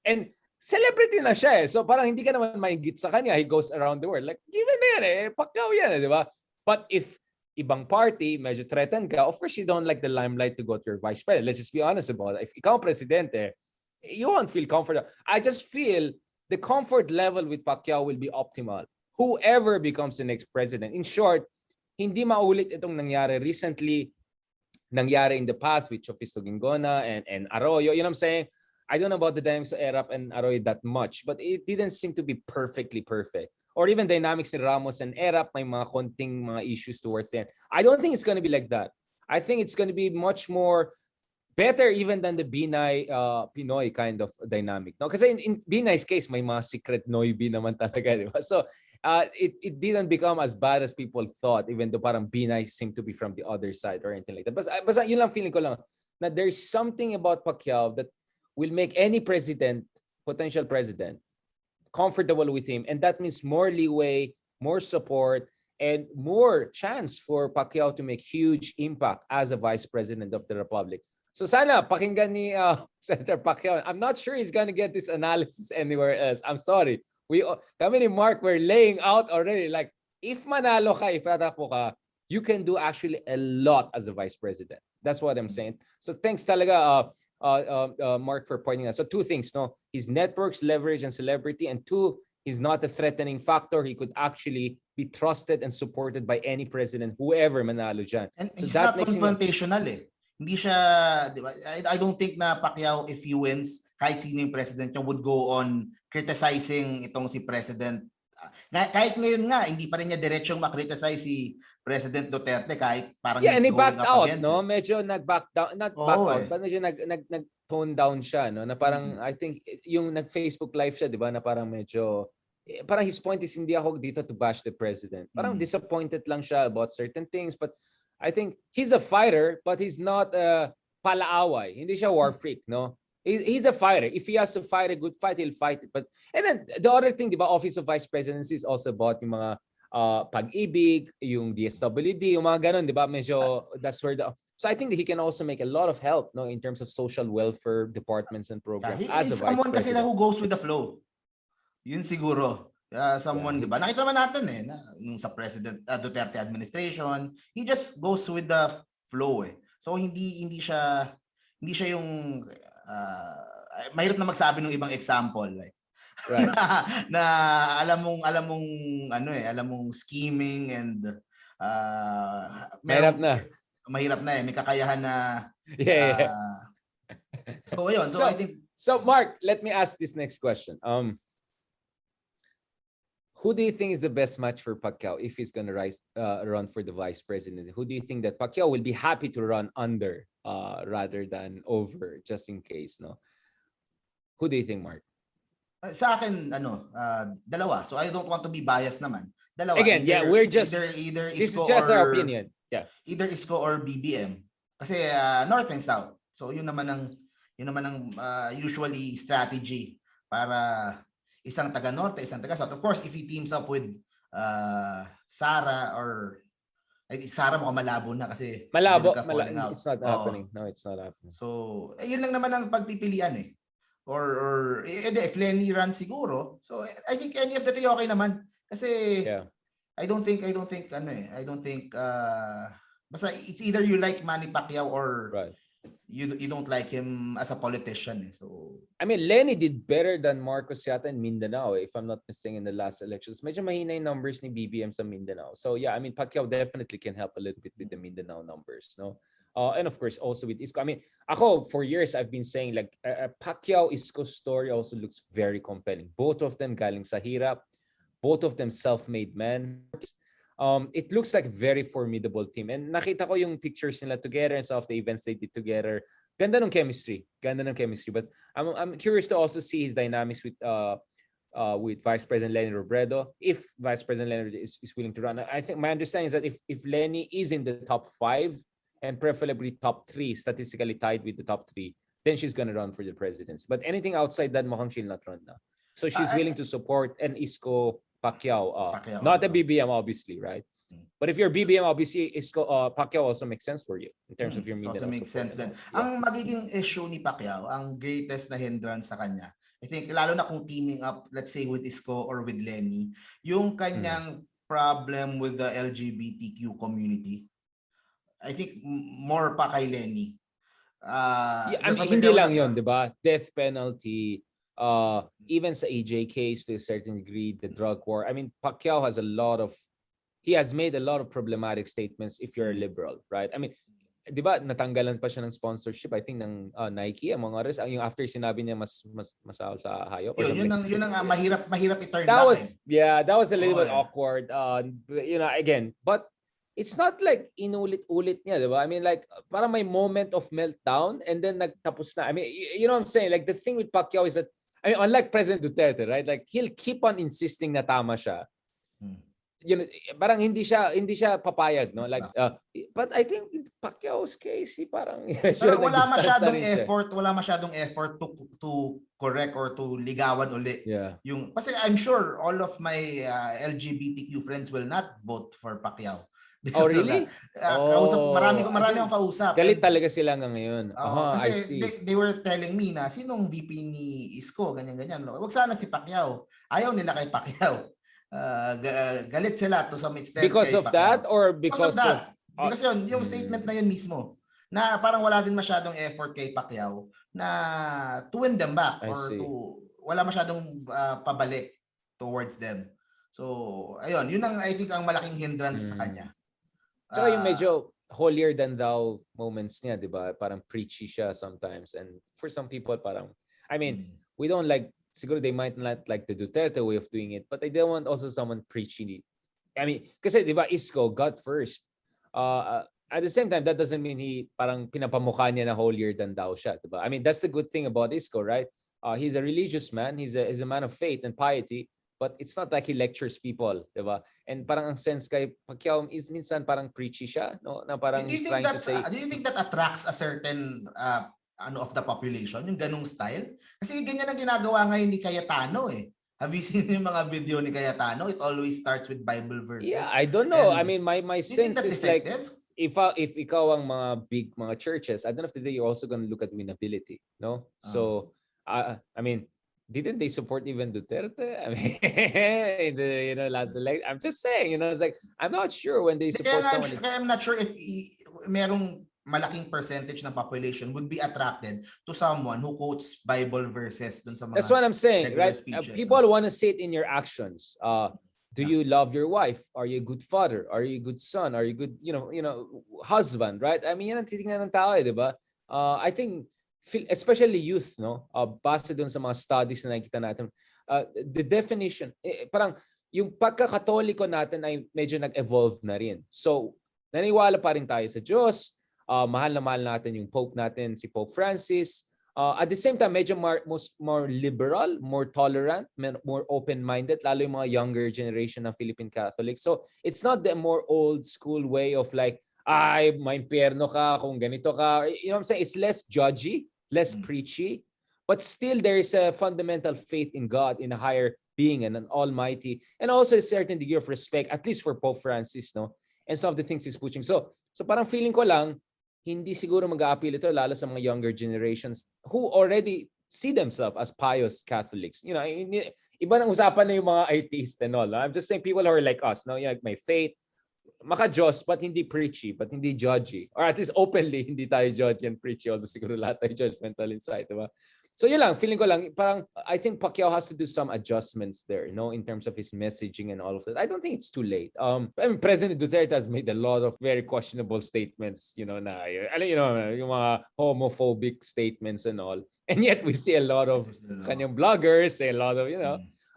and celebrity na siya eh. So parang hindi ka naman maigit sa kanya. He goes around the world. Like, given na yan eh. Pacquiao yan eh, di ba? But if ibang party, medyo threatened ka, of course you don't like the limelight to go to your vice president. Let's just be honest about it. If ikaw presidente, you won't feel comfortable. I just feel the comfort level with Pacquiao will be optimal. Whoever becomes the next president. In short, hindi maulit itong nangyari recently, nangyari in the past with Chofisto Gingona and Arroyo. You know what I'm saying? I don't know about the dynamics of Erap and Arroyo that much, but it didn't seem to be perfectly perfect. Or even dynamics in Ramos and Erap, may mga konting mga issues towards the end. I don't think it's going to be like that. I think it's going to be much more better even than the Binay Pinoy kind of dynamic. No, kasi in Binay's case, may mga secret Noibi naman talaga, di ba? So it didn't become as bad as people thought, even though parang Binay seemed to be from the other side or anything like that. Basta yun lang feeling ko lang na there's something about Pacquiao that will make any president, potential president, comfortable with him, and that means more leeway, more support, and more chance for Pacquiao to make huge impact as a vice president of the republic. So sana pakinggan ni Senator Pacquiao. I'm not sure he's gonna get this analysis anywhere else. I'm sorry. Kami ni Mark, we're laying out already. Like, if manalo ka, if tatakbo ka, you can do actually a lot as a vice president. That's what I'm saying. So thanks talaga, Mark, for pointing out. So two things, no? His networks, leverage, and celebrity. And two, he's not a threatening factor. He could actually be trusted and supported by any president, whoever manalo dyan. And so he's not confrontational eh. Hindi siya, di ba? I don't think na Pacquiao, if he wins, kahit sino yung president niya, would go on criticizing itong si President. Kahit ngayon nga, hindi pa rin niya diretsong makriticize si President Duterte kahit parang and he going backed up out, against no? it. Medyo nag-back down, not back out, but medyo nag-tone down siya, no? Na parang, I think, yung nag-Facebook live siya, di ba? Na parang medyo, parang his point is, hindi ako dito to bash the president. Parang disappointed lang siya about certain things, but I think he's a fighter, but he's not a palaaway. Hindi siya war freak, no? He's a fighter. If he has to fight a good fight, he'll fight it. But and then the other thing, di ba, Office of Vice Presidency is also about yung mga pag-ibig, yung DSWD, yung mga ganun, di ba? Medyo that's where so I think that he can also make a lot of help, no, in terms of social welfare departments and programs as a vice someone kasi president. na who goes with the flow. Yun siguro. Someone, di ba? Nakita naman natin eh, yung sa President Duterte administration, he just goes with the flow eh. So hindi siya yung mahirap na magsabi ng ibang example like right. na alam mong scheming and mahirap na eh, may kakayahan na so ayun, so I think Mark, let me ask this next question. Who do you think is the best match for Pacquiao if he's going to run for the vice president? Who do you think that Pacquiao will be happy to run under rather than over, just in case, no? Who do you think, Mark? Sa akin, dalawa. So I don't want to be biased naman. Dalawa. Again, we're just either this Isko is just or, our opinion. Yeah. Either Isko or BBM. Kasi North and South. So yun naman ang usually strategy para isang taga Norte, isang taga South. Of course, if he teams up with Sara or Sara mukhang malabo na kasi malabo. It's not happening. No, it's not happening. So, yun lang naman ang pagpipilian eh. Or if Lenny runs siguro. So, I think any of the three okay naman. Kasi I don't think basta it's either you like Manny Pacquiao or you don't like him as a politician eh. So I mean, Lenny did better than Marcos yata in Mindanao, if I'm not mistaken, in the last elections. Medyo mahina yung numbers ni BBM sa Mindanao. So yeah, I mean, Pacquiao definitely can help a little bit with the Mindanao numbers, no? And of course also with Isko. I mean, ako for years I've been saying like Pacquiao Isko story also looks very compelling. Both of them galing sa hirap, both of them self-made men. It looks like a very formidable team. And nakita ko yung pictures nila together and some of the events they did together. Ganda ng chemistry. But I'm curious to also see his dynamics with with Vice President Lenny Robredo, if Vice President Lenny is willing to run. I think my understanding is that if Lenny is in the top 5 and preferably top 3, statistically tied with the top 3, then she's gonna run for the presidency. But anything outside that, mukhang she'll not run na. So she's willing to support an Isko Pacquiao, not a BBM obviously, right? But if you're BBM, obviously Isko Pacquiao also makes sense for you in terms of your Mindanao. Also makes sense then. Yeah. Ang magiging issue ni Pacquiao, ang greatest na hindrance sa kanya, I think lalo na kung teaming up, let's say with Isko or with Lenny, yung kanyang problem with the LGBTQ community, I think more pa kay Lenny. I mean, hindi lang yun, di ba? Death penalty, even sa AJ case to a certain degree, the drug war. I mean, Pacquiao has made a lot of problematic statements if you're a liberal, right? I mean, di ba natanggalan pa siya ng sponsorship, I think, ng Nike, among others, yung after sinabi niya mas masahol sa hayop. Yun ang mahirap i-turn that back. That was a little bit awkward. Again, but it's not like inulit-ulit niya, di ba? I mean, like, parang may moment of meltdown and then nagtapos na. I mean, you know what I'm saying? Like, the thing with Pacquiao is that, I mean, unlike President Duterte, right? Like, he'll keep on insisting na tama siya. Parang hindi siya papayag, no? Like, but I think Pacquiao's case, parang wala masyadong effort to correct or to ligawan uli. Yeah. Kasi I'm sure all of my LGBTQ friends will not vote for Pacquiao. Oh, really? Marami akong kausap. Galit talaga sila ngayon. Kasi they were telling me na sinong VP ni Isko, ganyan. Wag sana si Pacquiao. Ayaw nila kay Pacquiao. Galit sila to some extent. Because of that or because of... Because yung statement na yun mismo, na parang wala din masyadong effort kay Pacquiao na to win them back or wala masyadong pabalik towards them. So, ayun, yun ang I think ang malaking hindrance sa kanya. So yung medyo holier than thou moments niya, di ba? Parang preachy siya sometimes. And for some people, parang, I mean, we don't like, siguro they might not like the Duterte way of doing it, but they don't want also someone preachy. I mean, kasi di ba, Isko got first. At the same time, that doesn't mean parang pinapamukha niya na holier than thou siya, di ba? I mean, that's the good thing about Isko, right? He's a religious man. He's a man of faith and piety. But it's not like he lectures people, di ba? And parang ang sense kay Pacquiao is minsan parang preachy siya, no? Na parang he's trying to say... Do you think that attracts a certain of the population, yung ganung style? Kasi ganyan ang ginagawa ngayon ni Cayetano eh. Have you seen yung mga video ni Cayetano? It always starts with Bible verses. Yeah, I don't know. I mean, my sense is effective? Like if ikaw ang mga churches, at the end of the day, you're also going to look at winnability, no? So, I mean, didn't they support even Duterte? I mean, in the last election. I'm just saying, it's like, I'm not sure when they support someone. I'm not sure if merong malaking percentage ng population would be attracted to someone who quotes Bible verses dun sa mga... That's what I'm saying, right? Speeches, people want to see it in your actions. Do you love your wife? Are you a good father? Are you a good son? Are you good, husband, right? I mean, yan ang titingnan ng tao, di ba? I think, especially youth, no? Base dun sa mga studies na nakikita natin, the definition, parang yung pagkakatoliko natin ay medyo nag-evolve na rin. So, naniwala pa rin tayo sa Diyos, mahal na mahal natin yung Pope natin, si Pope Francis. At the same time, medyo more liberal, more tolerant, more open-minded, lalo yung mga younger generation ng Philippine Catholics. So, it's not the more old school way of like, ay, maimpyerno ka kung ganito ka. You know what I'm saying? It's less judgy, less preachy, but still there is a fundamental faith in God, in a higher being and an almighty, and also a certain degree of respect, at least for Pope Francis, no? And some of the things he's pushing. So parang feeling ko lang, hindi siguro mag-a-appeal ito lalo sa mga younger generations who already see themselves as pious Catholics. Iba nang usapan na yung mga atheists and all. I'm just saying people who are like us, no? Like my faith, maka-Diyos, but hindi preachy, but hindi judgy. Or at least openly, hindi tayo judgy and preachy, although siguro lahat tayo judgmental inside, diba? So yun lang, feeling ko lang, parang I think Pacquiao has to do some adjustments there, in terms of his messaging and all of that. I don't think it's too late. I mean, President Duterte has made a lot of very questionable statements, yung mga homophobic statements and all. And yet we see a lot of kanyang bloggers, a lot of,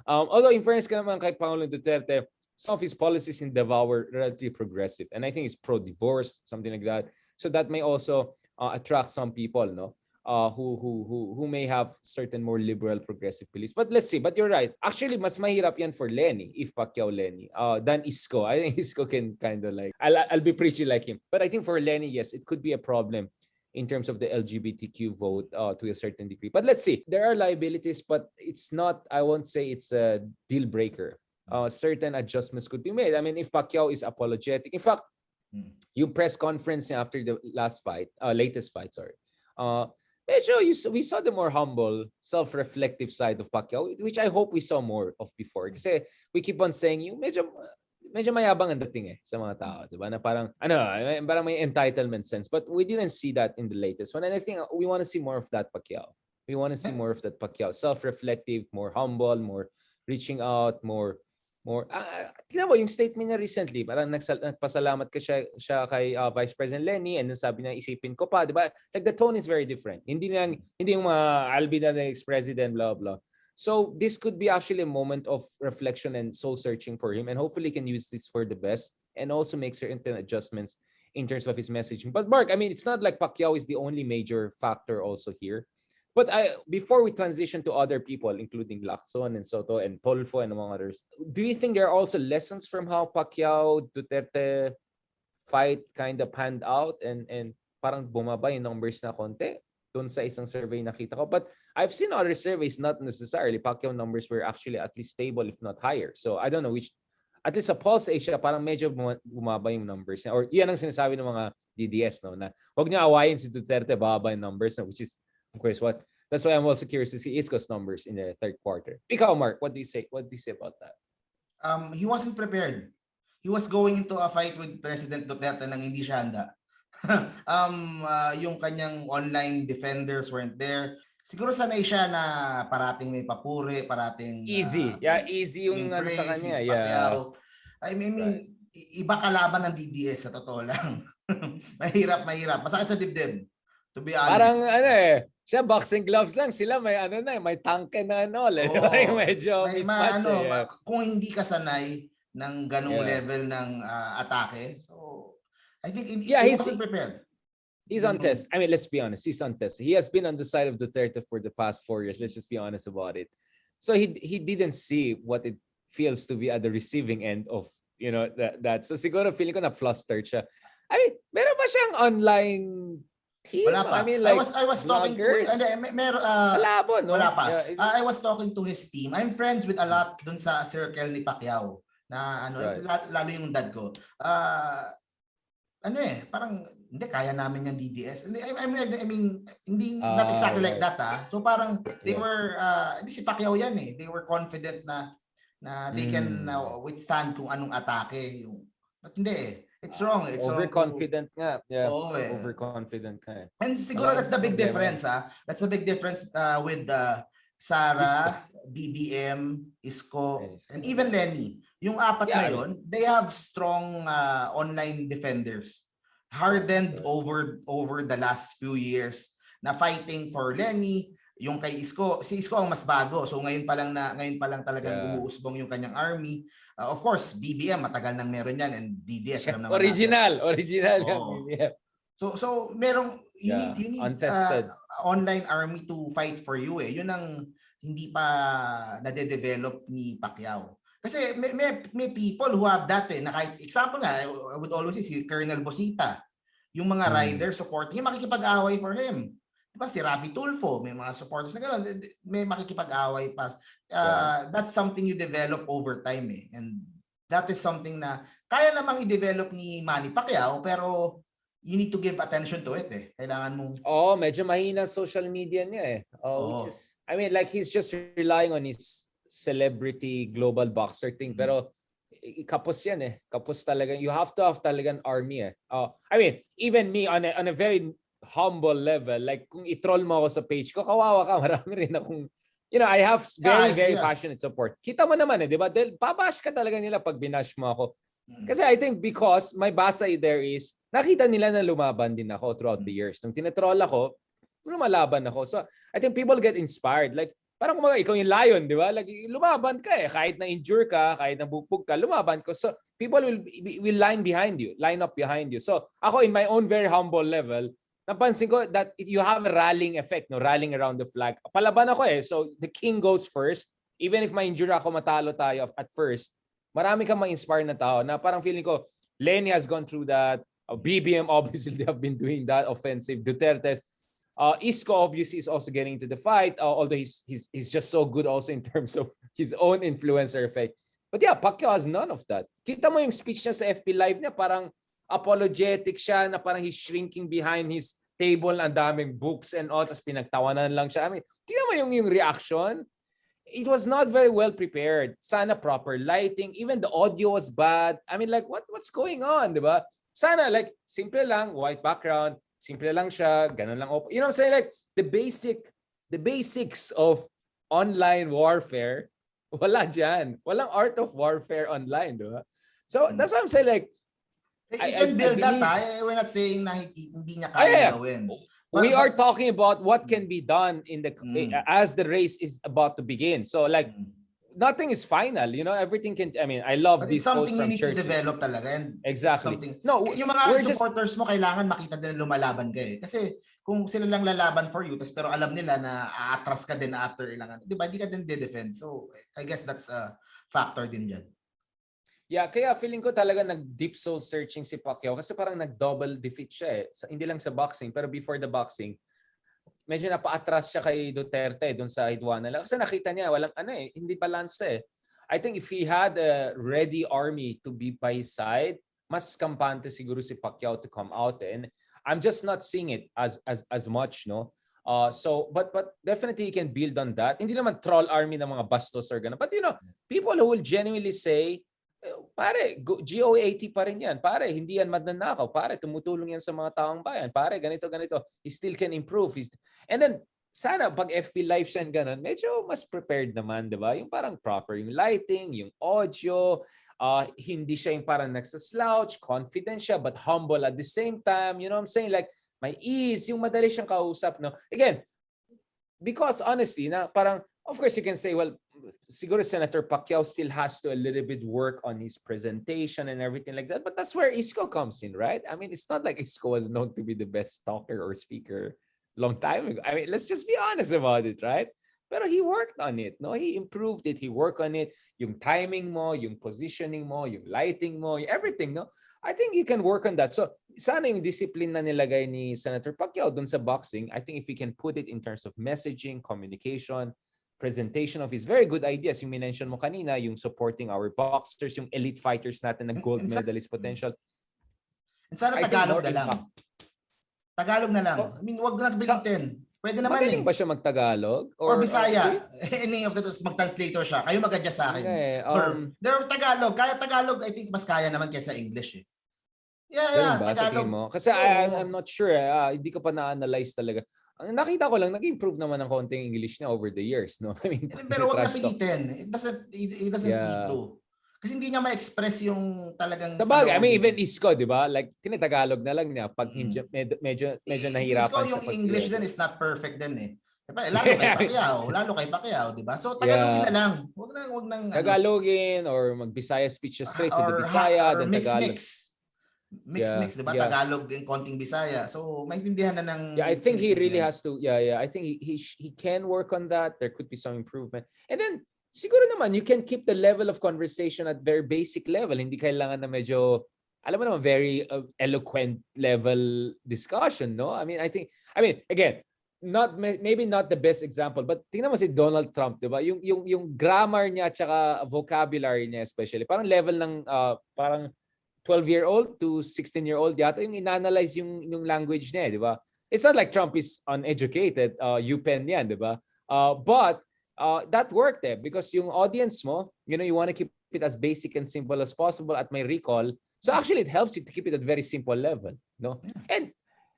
although in fairness ka naman kay Pangulong Duterte, some of his policies in Davao were relatively progressive. And I think it's pro-divorce, something like that. So that may also attract some people, no? who may have certain more liberal progressive beliefs. But let's see. But you're right. Actually, mas mahirap yan for Lenny, if Pacquiao Lenny, than Isko. I think Isko can kind of like, I'll be preachy like him. But I think for Lenny, yes, it could be a problem in terms of the LGBTQ vote to a certain degree. But let's see. There are liabilities, but it's not, I won't say it's a deal breaker. Certain adjustments could be made. I mean, if Pacquiao is apologetic, in fact, yung press conference niya after the latest fight, medyo we saw the more humble, self-reflective side of Pacquiao, which I hope we saw more of before. Kasi we keep on saying yung medyo mayabang ang dating sa mga tao, di ba? Na parang may entitlement sense. But we didn't see that in the latest one. And I think we want to see more of that Pacquiao. We want to see more of that Pacquiao. Self-reflective, more humble, more reaching out, more tingnan mo yung statement niya recently, parang nagpasalamat siya kay Vice President Lenny, and then sabi niya, isipin ko pa, di ba? Like the tone is very different. Hindi yung mga I'll be the next president, blah blah. So this could be actually a moment of reflection and soul searching for him, and hopefully he can use this for the best and also make certain adjustments in terms of his messaging. But Mark, I mean, it's not like Pacquiao is the only major factor also here. But before we transition to other people, including Lacson and Soto and Polfo and among others, do you think there are also lessons from how Pacquiao Duterte fight kind of panned out and parang bumaba yung numbers na konti doon sa isang survey nakita ko? But I've seen other surveys, not necessarily Pacquiao numbers were actually at least stable, if not higher. So I don't know which, at least sa Pulse Asia, parang medyo bumaba yung numbers niya. Or yan ang sinasabi ng mga DDS, no, na huwag niya awayin si Duterte, bababa yung numbers, which is of course that's why I'm also curious to see Isko's numbers in the third quarter. Ikaw, Mark, what do you say? What do you say about that? He wasn't prepared. He was going into a fight with President Duterte nang hindi siya handa. Yung kanyang online defenders weren't there. Siguro sanay siya na parating may papuri, parating easy. Easy yung ano sa kanya. I mean, iba kalaban ng DDS sa totoo lang. mahirap. Masakit sa dibdib. To be honest. Parang siya boxing gloves lang, sila may may tangke na medyo mismatch. Kung hindi ka sanay ng ganung level ng atake, so I think he wasn't prepared. He's on test. I mean, let's be honest. He's on test. He has been on the side of Duterte for the past 4 years. Let's just be honest about it. So he didn't see what it feels to be at the receiving end of that. So siguro feeling ko na flustered siya. I mean, meron ba siyang online team? Wala pa. I mean, like, I was talking to wala pa. Yeah, I was talking to his team. I'm friends with a lot dun sa circle ni Pacquiao na lalo yung dad ko. Parang hindi kaya namin yung DDS. I mean hindi not exactly like that So parang they were hindi si Pacquiao yan They were confident na they can withstand kung anong atake But hindi It's wrong. It's overconfident nga. Yeah. Overconfident ka. And siguro that's the big difference That's the big difference with Sara, BBM, Isko, and even Lenny. Yung apat na yun, they have strong online defenders. Hardened over the last few years na fighting for Lenny. Yung kay Isko, si Isko ang mas bago. So ngayon pa lang talagang umuusbong yung kanyang army. Of course, BBM matagal nang meron yan and DDS alam naman original yung BBM. So merong you need online army to fight for you Yun ang hindi pa nade-develop ni Pacquiao. Kasi may people who have that na kahit example nga I would always say si Colonel Bosita, yung mga riders supporting yung makikipag-away for him. Diba si Rafi Tulfo, may mga supporters na gano'n, may makikipag-away pa. That's something you develop over time and that is something na kaya namang i-develop ni Manny Pacquiao pero you need to give attention to it Kailangan mong medyo mahina social media niya which is, I mean, like he's just relying on his celebrity global boxer thing pero kapos yan kapos talaga. You have to have talaga an army I mean, even me on a very humble level, like kung i-troll mo ako sa page ko, kawawa ka, marami rin akong, I have very passionate support. Kita mo naman di ba? Babash ka talaga nila pag binash mo ako. Kasi I think because my basa there is, nakita nila na lumaban din ako throughout the years. Nung tinetroll ako, lumalaban ako. So I think people get inspired. Like, parang kung ikaw yung lion, di ba? Like, lumaban ka kahit na-injure ka, kahit na-bugbog ka, lumaban ko. So people will line up behind you. So ako in my own very humble level, napansin ko that you have a rallying effect, no, rallying around the flag. Palaban ako eh. So the king goes first. Even if ma-injure ako, matalo tayo at first, marami kang ma-inspire na tao na parang feeling ko, Lenny has gone through that. BBM, obviously, they have been doing that offensive. Duterte's. Isco obviously is also getting into the fight, although he's just so good also in terms of his own influencer effect. But yeah, Pacquiao has none of that. Kita mo yung speech niya sa FB Live niya, parang apologetic siya, na parang he's shrinking behind his table, ang daming books and all, tapos pinagtawanan lang siya. I mean, tingnan mo yung reaction. It was not very well prepared. Sana proper lighting. Even the audio was bad. I mean, like, what's going on, di ba? Sana, like, simple lang, white background, simple lang siya, ganun lang. You know what I'm saying? Like, the basics of online warfare, wala dyan. Walang art of warfare online, di ba? So, that's why I'm saying, like, You can build that, we're not saying na hindi niya kaya gawin. We are talking about what can be done in the as the race is about to begin. So like nothing is final, you know, everything can, I mean, I love this quote from Churchill. Something you need to develop talaga. And exactly. No, yung mga supporters mo kailangan makita din lumalaban ka eh. Kasi kung sila lang lalaban for you, pero alam nila na aatras ka din after ilang, di ba, hindi ka din de-defend. So I guess that's a factor din dyan. Yeah, kaya feeling ko talaga nag-deep soul searching si Pacquiao kasi parang nag-double defeat siya eh. Hindi lang sa boxing, pero before the boxing, medyo napaatras siya kay Duterte doon sa Hidwana. Kasi nakita niya, walang hindi balance eh. I think if he had a ready army to be by his side, mas kampante siguro si Pacquiao to come out. And I'm just not seeing it as much, no? So, but definitely you can build on that. Hindi naman troll army ng mga bastos or gano'n. But you know, people who will genuinely say, pare, GOAT pa rin yan. Pare, hindi yan magnanakaw. Pare, tumutulong yan sa mga taong bayan. Pare, ganito. He still can improve. And then, sana pag FB Live siya ganun, medyo mas prepared naman, di ba? Yung parang proper yung lighting, yung audio, hindi siya yung parang nagsaslouch, confident siya, but humble at the same time. You know what I'm saying? Like, may ease, yung madali siyang kausap, no? Again, because honestly, na parang, of course, you can say, well, siguro Senator Pacquiao still has to a little bit work on his presentation and everything like that. But that's where Isco comes in, right? I mean, it's not like Isco was known to be the best talker or speaker long time ago. I mean, let's just be honest about it, right? Pero he worked on it, no? He improved it. He worked on it. Yung timing mo, yung positioning mo, yung lighting mo, yung everything, no? I think you can work on that. So, sana yung discipline na nilagay ni Senator Pacquiao dun sa boxing, I think if we can put it in terms of messaging, communication, presentation of his very good ideas, yung minention mo kanina, yung supporting our boxers, yung elite fighters natin na gold medalist potential. And sana Tagalog na lang. Tagalog na lang. I mean, wag na bilitin. Pwede naman magaling ba siya mag-Tagalog? Or Bisaya. Any of those, mag-translator siya. Kayo mag-adjust sa akin. Okay, or Tagalog. Kaya Tagalog, I think mas kaya naman kaysa English eh. Yeah, ba, Tagalog. Mo? Kasi I'm not sure. Hindi ko pa na-analyze talaga. Ang nakita ko lang, nag-improve naman ng konting English niya over the years, no? I mean, pero wag na pilitin. It doesn't need to. Kasi hindi niya ma-express yung talagang sabagay, I mean, even Isco, di ba? Like, tinitagalog na lang niya pag medyo nahihirapan Isco yung English din is not perfect din eh. Lalo kay Pacquiao, di ba? So Tagalogin na lang. Wag nang Tagalogin or mag-Bisaya speech straight to the Bisaya, then Tagalog. Mix, di ba? Tagalog and konting Bisaya. So, maintindihan na ng... Yeah, I think he really has to... Yeah. I think he can work on that. There could be some improvement. And then, siguro naman, you can keep the level of conversation at very basic level. Hindi kailangan na medyo, alam mo naman, very eloquent level discussion, no? I mean, again, maybe not the best example, but tingnan mo si Donald Trump, di ba? Yung grammar niya at saka vocabulary niya especially, parang level ng parang 12-year-old to 16-year-old yata yung inanalyze yung language niya, di ba? It's not like Trump is uneducated, UPenn yan, di ba? But that worked because yung audience mo, you know, you want to keep it as basic and simple as possible at may recall. So actually, it helps you to keep it at very simple level, no? Yeah. And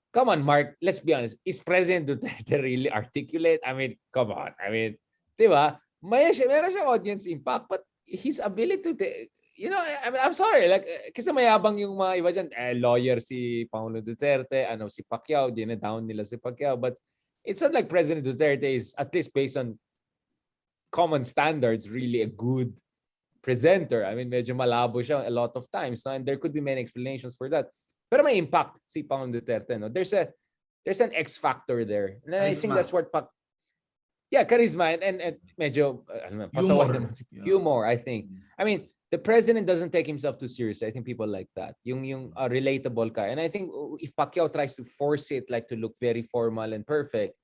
come on, Mark, let's be honest. Is President Duterte really articulate? I mean, come on. I mean, di ba? Meron siya audience impact, but his ability to... You know, I'm sorry, like, kasi mayabang yung mga iba dyan, lawyer si Pangulo Duterte, si Pacquiao, dina-down nila si Pacquiao, but it's not like President Duterte is, at least based on common standards, really a good presenter. I mean, medyo malabo siya a lot of times, no? And there could be many explanations for that. Pero may impact si Pangulo Duterte, no? There's there's an X factor there. And I think Charisma. that's what charisma and medyo pasaway naman humor, I think. I mean, the president doesn't take himself too seriously. I think people like that. Yung relatable ka. And I think if Pacquiao tries to force it like to look very formal and perfect,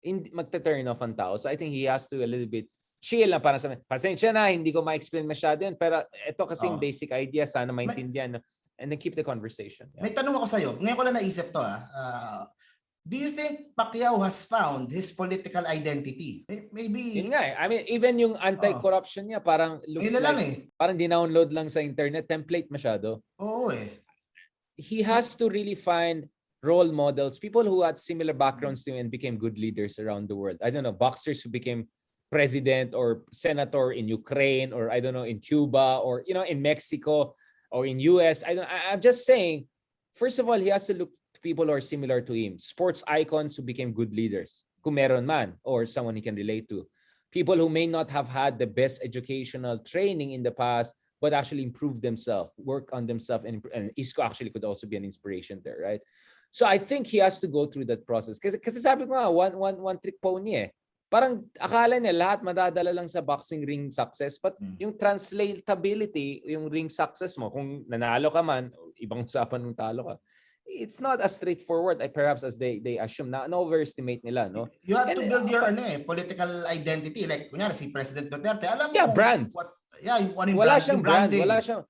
magta-turn off ang tao. So I think he has to a little bit chill na para sa pasensya na, hindi ko ma-explain masyado yun. Pero ito kasing basic idea, sana maintindihan. And then keep the conversation. May tanong ako sa'yo. Ngayon ko lang naisip to. Do you think Pacquiao has found his political identity? Maybe. Yun nga eh. I mean, even yung anti-corruption niya, parang looks like, lang parang dinownload lang sa internet, template masyado. Oo eh. He has to really find role models, people who had similar backgrounds to him and became good leaders around the world. I don't know, boxers who became president or senator in Ukraine, or I don't know, in Cuba, or in Mexico, or in US. I'm just saying, first of all, he has to look to people who are similar to him. Sports icons who became good leaders, kung meron man, or someone he can relate to. People who may not have had the best educational training in the past, but actually improve themselves, work on themselves, and Isco actually could also be an inspiration there, right? So I think he has to go through that process. Kasi sabi ko nga, one trick pony eh. Parang akala niya lahat madadala lang sa boxing ring success, but yung translatability, yung ring success mo, kung nanalo ka man, ibang usapan nung talo ka, it's not as straightforward perhaps as they assume. Na overestimate nila, no? You have to build your political identity. Like kunyari si President Duterte, alam mo brand. Wala siyang brand, wala siyang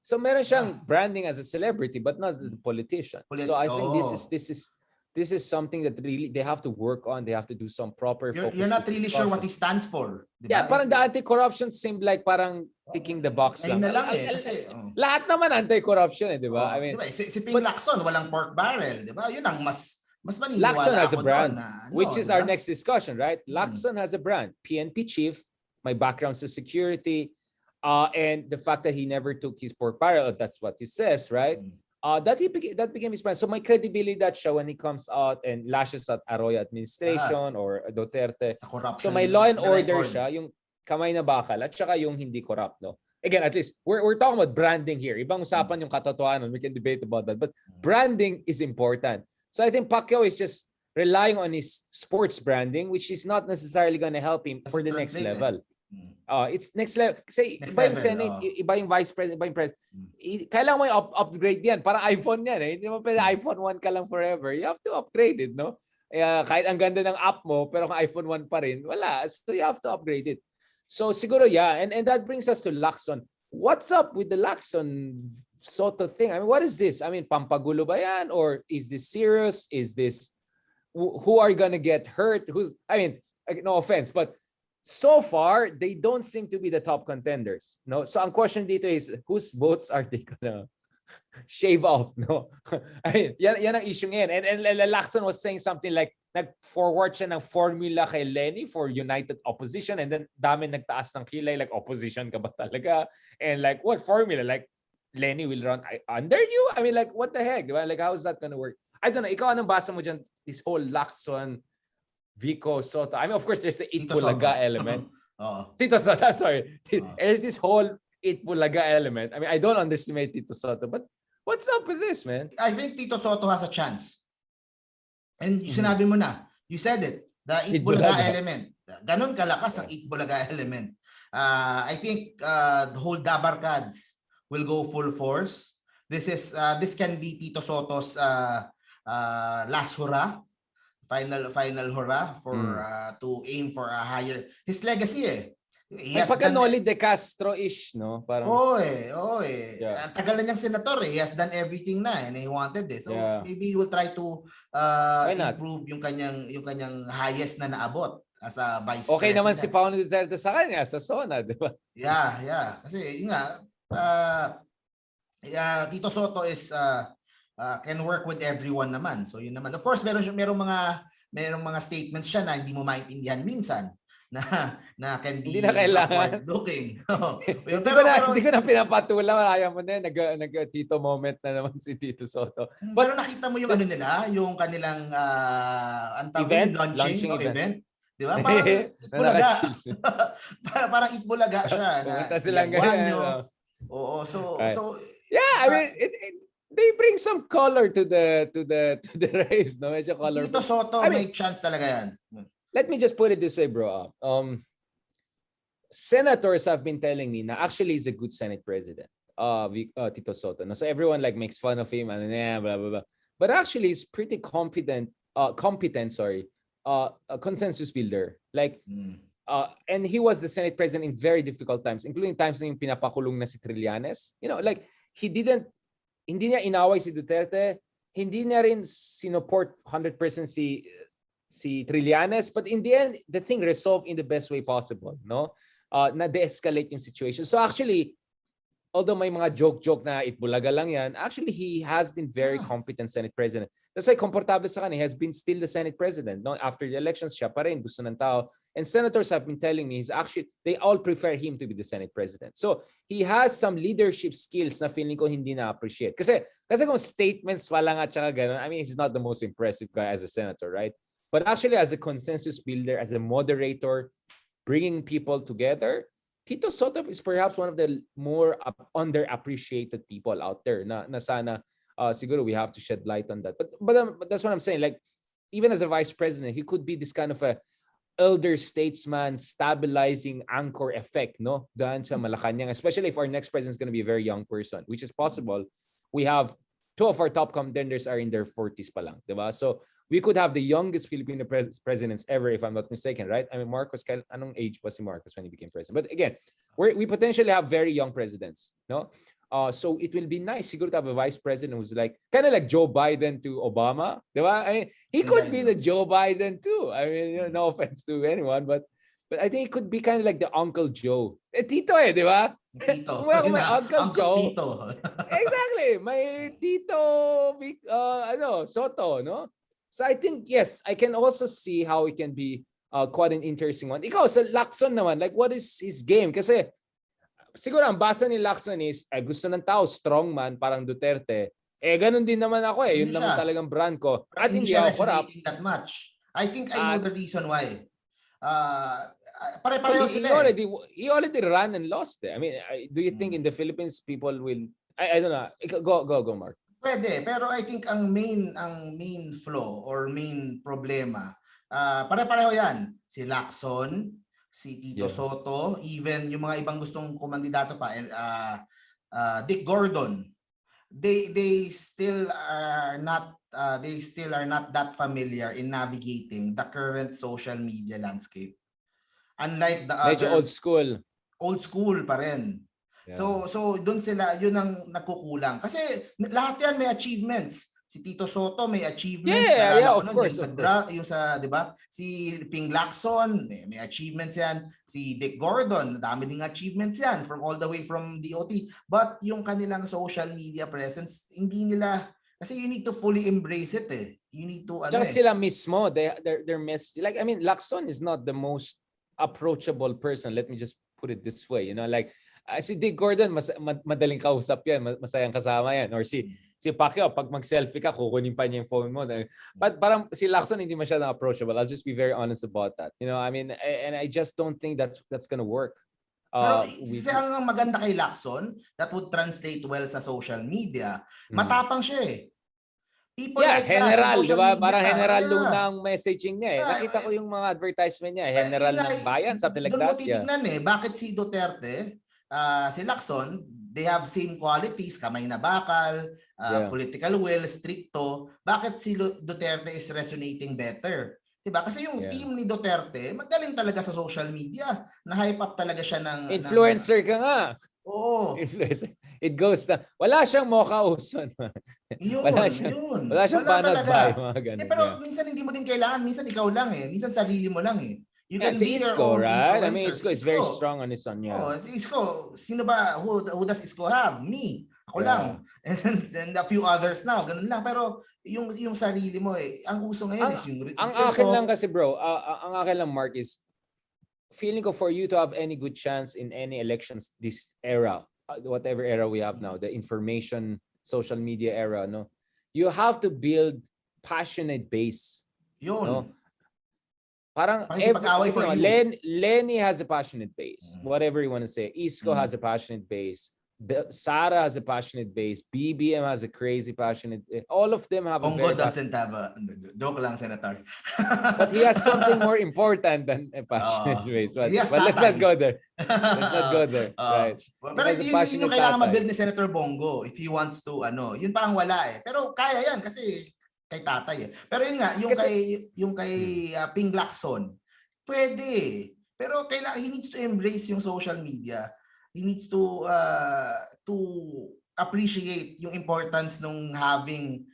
so meron siyang branding as a celebrity but not the politician. So I think this is something that really they have to work on. They have to do some proper focus. You're not really sure what he stands for. Diba? Yeah, parang the anti-corruption seemed like parang ticking the box lang. Lahat naman anti-corruption di ba? I mean, diba? Si Ping Lacson, walang pork barrel, di ba? Yun ang mas maniniwala Lacson has a brand, which is diba? our next discussion, right? Lacson has a brand. PNP chief, my background's in security, and the fact that he never took his pork barrel, that's what he says, right? That became his brand. So my credibility that siya when he comes out and lashes at Arroyo administration or Duterte. So may law and order siya, yung kamay na bakal at saka yung hindi corrupt, no? Again, at least we're talking about branding here. Ibang usapan yung katotohanan. We can debate about that, but branding is important. So I think Pacquiao is just relying on his sports branding, which is not necessarily going to help him for the next level. It's next level. Kasi iba yung Senate, iba yung Vice President, iba yung President. Kailangan mo yung upgrade yan. Parang iPhone yan eh. Hindi mo pwede iPhone 1 ka lang forever. You have to upgrade it, no? Kahit ang ganda ng app mo, pero kung iPhone 1 pa rin, wala. So you have to upgrade it. So siguro, and that brings us to Lacson. What's up with the Lacson Soto thing? I mean, what is this? I mean, pampagulo ba yan? Or is this serious? Is this, who are gonna get hurt? No offense, but so far, they don't seem to be the top contenders. No, so ang question dito is, whose votes are they gonna shave off? No, I mean, yan ang issue ngayon. And Lacson was saying something like, nag-forward siya ng formula kay Lenny for united opposition, and then dami nagtaas ng kilay, like opposition ka ba talaga? And like, what formula? Like, Lenny will run under you? I mean, like, what the heck? Like, how is that gonna work? I don't know. Ikaw, anong basa mo dyan? This whole Lacson Vico Soto. I mean, of course, there's the Itbulaga element. Tito Soto, I'm sorry. There's this whole Itbulaga element. I mean, I don't underestimate Tito Soto, but what's up with this, man? I think Tito Soto has a chance. And sinabi mo na, you said it, the Itbulaga element. Ganon kalakas ang Itbulaga element. I think the whole Dabarkads will go full force. This can be Tito Soto's last hurrah. Final hurrah for to aim for a higher his legacy Pagka-Noli De Castro-ish, no? Parang Ang tagal na niyang senator He has done everything na and he wanted this. So maybe he will try to improve yung kanyang highest na naabot as a vice president. Naman si Paolo Duterte sa kanya sa SONA, di ba? Yeah. Kasi yun nga Tito Soto is can work with everyone naman. So yun naman. Of course, merong mga statements siya na hindi mo maintindihan minsan na can be kailangan looking. Hindi ko na pinapatulang. Ayaw mo na nag-Tito moment na naman si Tito Soto. Pero nakita mo yung nila, yung kanilang launching event. Di ba? Parang Itbulaga. Parang Itbulaga siya. Pumunta silang ganyan. Oo. So yeah, I mean, they bring some color to the race, no? Medyo colorful. Tito Soto, I mean, may chance talaga yan. let me just put it this way, bro. Senators have been telling me na actually he's a good Senate president. Tito Soto. No? So everyone like makes fun of him and blah blah blah. But actually, he's pretty competent. A consensus builder. Like, and he was the Senate president in very difficult times, including times na yung pinapakulong na si Trillanes. You know, like hindi niya inaway si Duterte, hindi niya rin sinuport 100% si Trillanes, but in the end, the thing resolved in the best way possible, no? Na de-escalate yung situation. So actually, although may mga joke na itbulaga lang yan, actually he has been very competent Senate President. That's why komportable sa kanya. He has been still the Senate President. No? After the elections, siya pa rin, gusto ng tao. And senators have been telling me, they all prefer him to be the Senate President. So he has some leadership skills na feeling ko hindi na-appreciate. Kasi kung statements pa lang at saka ganun, I mean, he's not the most impressive guy as a senator, right? But actually as a consensus builder, as a moderator, bringing people together, Tito Soto is perhaps one of the more underappreciated people out there na sana siguro we have to shed light on that. But that's what I'm saying. Like, even as a vice president, he could be this kind of a elder statesman, stabilizing anchor effect, no? Daan sa Malacanang, especially if our next president is going to be a very young person, which is possible. We have two of our top contenders are in their 40s pa lang, diba? So we could have the youngest Filipino presidents ever, if I'm not mistaken, right? I mean, Marcos, anong age was si Marcos when he became president? But again, we potentially have very young presidents, no? So it will be nice siguro to have a vice president who's like, kind of like Joe Biden to Obama, diba? I mean, he could be the Joe Biden too. I mean, you know, no offense to anyone, but I think it could be kind of like the Uncle Joe. Tito diba? Tito. May Uncle Joe. Tito. Exactly. May Tito, Soto, no? So I think, yes, I can also see how it can be quite an interesting one. Ikaw, sa Lacson naman, like, what is his game? Kasi, siguro, ang basa ni Lacson is, gusto ng tao, strongman, parang Duterte. Ganun din naman ako Yun naman talagang brand ko. At hindi ako corrupt. That much. I think I know the reason why. Pare-pareho sila He already ran and lost I mean, do you think in the Philippines people will... I don't know. Go, Mark. Pwede, pero I think ang main flaw or main problema, pare-pareho yan. Si Lacson, si Tito Soto, even yung mga ibang gustong kumandidato pa, Dick Gordon, they still are not that familiar in navigating the current social media landscape. Unlike the other, old school pa rin. Yeah. So doon sila, yun ang nagkukulang. Kasi lahat yan may achievements. Si Tito Soto may achievements. Of course. Yung sa, di ba? Si Ping Lacson, may achievements yan. Si Dick Gordon, dami ding achievements yan from all the way from DOT. But yung kanilang social media presence, hindi nila, kasi you need to fully embrace it You need to, sila mismo, they're like, I mean, Lacson is not the most approachable person. Let me just put it this way, you know, like, si Dick Gordon, madaling kausap yan, masayang kasama yan. Or si Pacquiao, pag mag-selfie ka, kukunin pa niya yung phone mo. But parang si Lacson hindi masyadong approachable. I'll just be very honest about that. You know, I mean, and I just don't think that's gonna work. Pero kasi ang maganda kay Lacson, that would translate well sa social media. Matapang siya People like general, di ba? Parang general Luna ang messaging niya Nakita ko yung mga advertisement niya General ng bayan, something like that. Doon mo titignan bakit si Duterte, si Lacson, they have same qualities, kamay na bakal, political will, stricto. Bakit si Duterte is resonating better? Diba? Kasi yung team ni Duterte, magaling talaga sa social media. Na-hype up talaga siya ng... Influencer ka nga. Oo. Influencer. It goes na. Wala siyang Mocha Uson. Wala siyang banat bay. Mga ganun. Pero minsan hindi mo din kailangan. Minsan ikaw lang Minsan sarili mo lang You can be Isko, right? I mean, Isko is very strong on his own. Si Isko, sino ba? Who does Isko have? Me. Ako lang. And a few others now. Ganun lang. Pero yung sarili mo ang uso ngayon is yung... Ang akin lang kasi bro, ang akin lang Mark is, feeling ko for you to have any good chance in any elections this era, whatever era we have now, the information, social media era, no? You have to build passionate base. Yun. No? Parang Lenny has a passionate base. Whatever you want to say. Isko has a passionate base. Sara has a passionate base. BBM has a crazy passionate. All of them have a Bongo very doesn't have a... Joke lang, Senator. but he has something more important than a passionate base. He has But let's not tatay. go there. Let's not go there. Right. He Pero has a yun yung passionate kailangan tatay. mabuild ni Senator Bongo if he wants to, yun pa ang wala eh. Pero kaya yan kasi kay tatay eh. Pero yun nga, yung kay Ping Lacson, pwede. Pero kailangan, he needs to embrace yung social media. He needs to appreciate yung importance nung having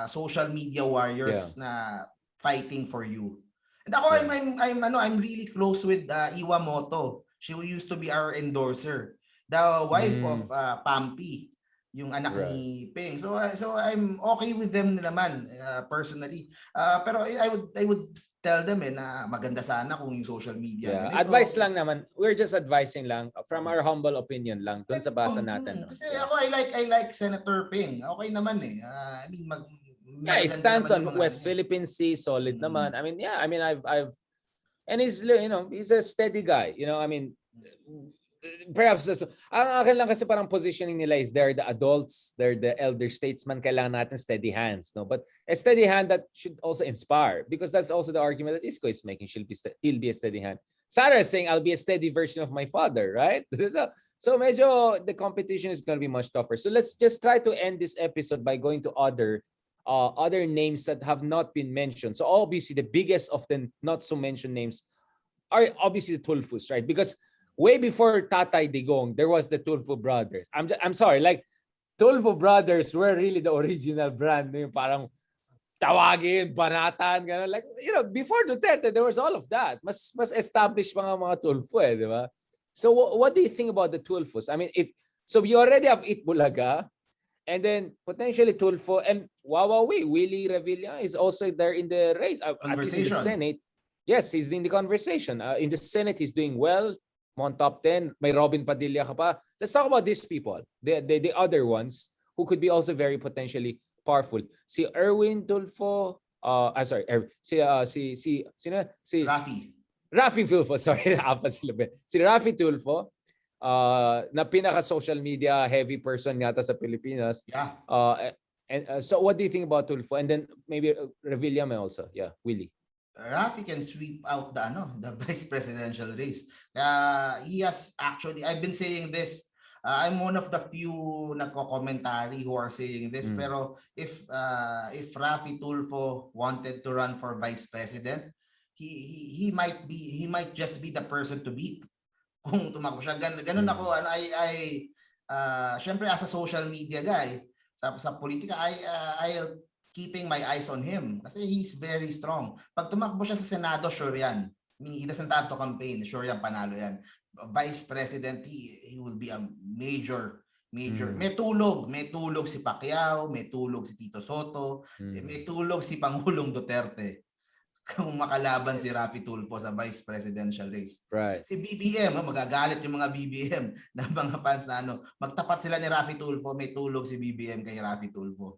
social media warriors na fighting for you. And ako, I'm really close with Iwamoto. She used to be our endorser. The wife of Pampi, yung anak ni Ping. So I'm okay with them naman personally. Pero I would tell them na maganda sana kung yung social media. Advice lang naman. We're just advising lang from our humble opinion lang dun sa basa natin. No? Kasi ako I like Senator Ping. Okay naman eh. I mean it stands on West Philippine Sea, solid naman. I mean, I've and he's he's a steady guy. I mean, perhaps ang akin lang kasi parang positioning nila is they're the adults, they're the elder statesmen, kailangan natin steady hands, no? But a steady hand that should also inspire, because that's also the argument that Isko is making. He'll be a steady hand. Sarah is saying, I'll be a steady version of my father, right? So medyo the competition is going to be much tougher. So let's just try to end this episode by going to other names that have not been mentioned. So obviously the biggest of the not so mentioned names are obviously the Tulfos, right? Because way before Tatay Digong, there was the Tulfo brothers. I'm sorry, like Tulfo brothers were really the original brand. Yung parang tawagin, banatan, gano'n. Like, before Duterte, there was all of that. Mas established mga Tulfo di ba? So what do you think about the Tulfos? I mean, so you already have Itbulaga, and then potentially Tulfo, and Willie Revilla is also there in the race. At least in the Senate. Yes, he's in the conversation. In the Senate, he's doing well. On top 10, may Robin Padilla ka pa. Let's talk about these people, the other ones who could be also very potentially powerful. Si Erwin Tulfo, Rafi Tulfo, sorry, si Rafi Tulfo, na pinaka social media heavy person yata sa Pilipinas. Yeah. So what do you think about Tulfo? And then maybe Revilla may also. Yeah, Willie. Rafi can sweep out the vice presidential race. He has actually, I've been saying this, I'm one of the few nagko-commentary who are saying this, pero if Rafi Tulfo wanted to run for vice president, he might just be the person to beat kung tumakbo siya. Ganun ako, syempre as a social media guy, sa politika, I'll keeping my eyes on him kasi he's very strong. Pag tumakbo siya sa Senado, sure yan. I mean, he doesn't have to campaign. Sure yan, panalo yan. Vice President, he will be a major. May tulog si Pacquiao, may tulog si Tito Soto, may tulog si Pangulong Duterte kung makalaban si Rafi Tulfo sa vice presidential race. Right. Si BBM, magagalit yung mga BBM na mga fans na magtapat sila ni Rafi Tulfo, may tulog si BBM kay Rafi Tulfo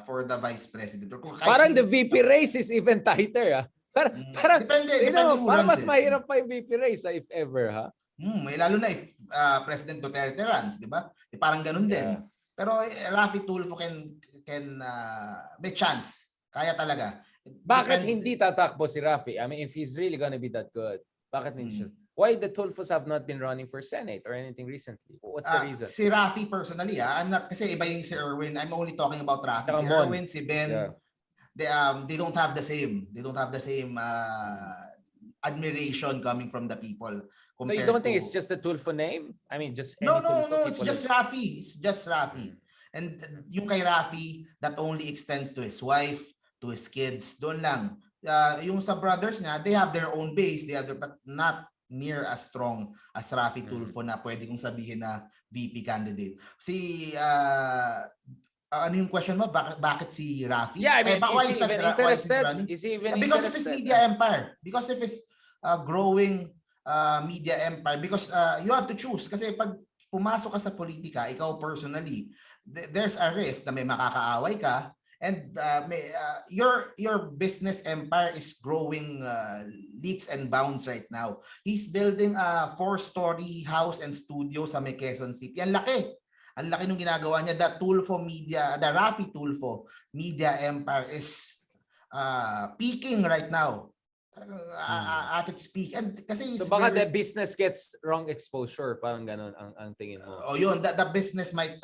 for the vice president. Parang the VP race is even tighter. Parang depende parang mas mahirap pa yung VP race if ever may lalo na if President Duterte runs, di ba? Parang ganun din. Pero Rafi Tulfo can may chance. Kaya talaga. Bakit hindi tatakbo si Rafi? I mean, if he's really gonna be that good, bakit hindi siya? Why the Tulfos have not been running for Senate or anything recently? What's the reason? Si Rafi personally, I'm not, kasi iba yung si Erwin. I'm only talking about Rafi. Si Erwin, si Ben, they don't have the same. They don't have the same admiration coming from the people. So you don't think it's just the Tulfo name? I mean, just no. It's just Rafi. It's just Rafi. And yung kay Rafi, that only extends to his wife, to his kids. Doon lang. Yung sa brothers niya, they have their own base, but not near as strong as Rafi Tulfo na pwede kong sabihin na VP candidate. Ano yung question mo? Bakit si Rafi? Yeah, I mean, is he even interested? Is he even because of his media empire. Because of his growing media empire. Because you have to choose. Kasi pag pumasok ka sa politika, ikaw personally, there's a risk na may makakaaway ka And your business empire is growing leaps and bounds right now. He's building a 4-story house and studio sa may Quezon City. Ang laki. Ang laki nung ginagawa niya. The Raffy Tulfo media empire is peaking right now. At its peak. And kasi So baka the business gets wrong exposure, parang ganun ang tingin mo. Yun, the business might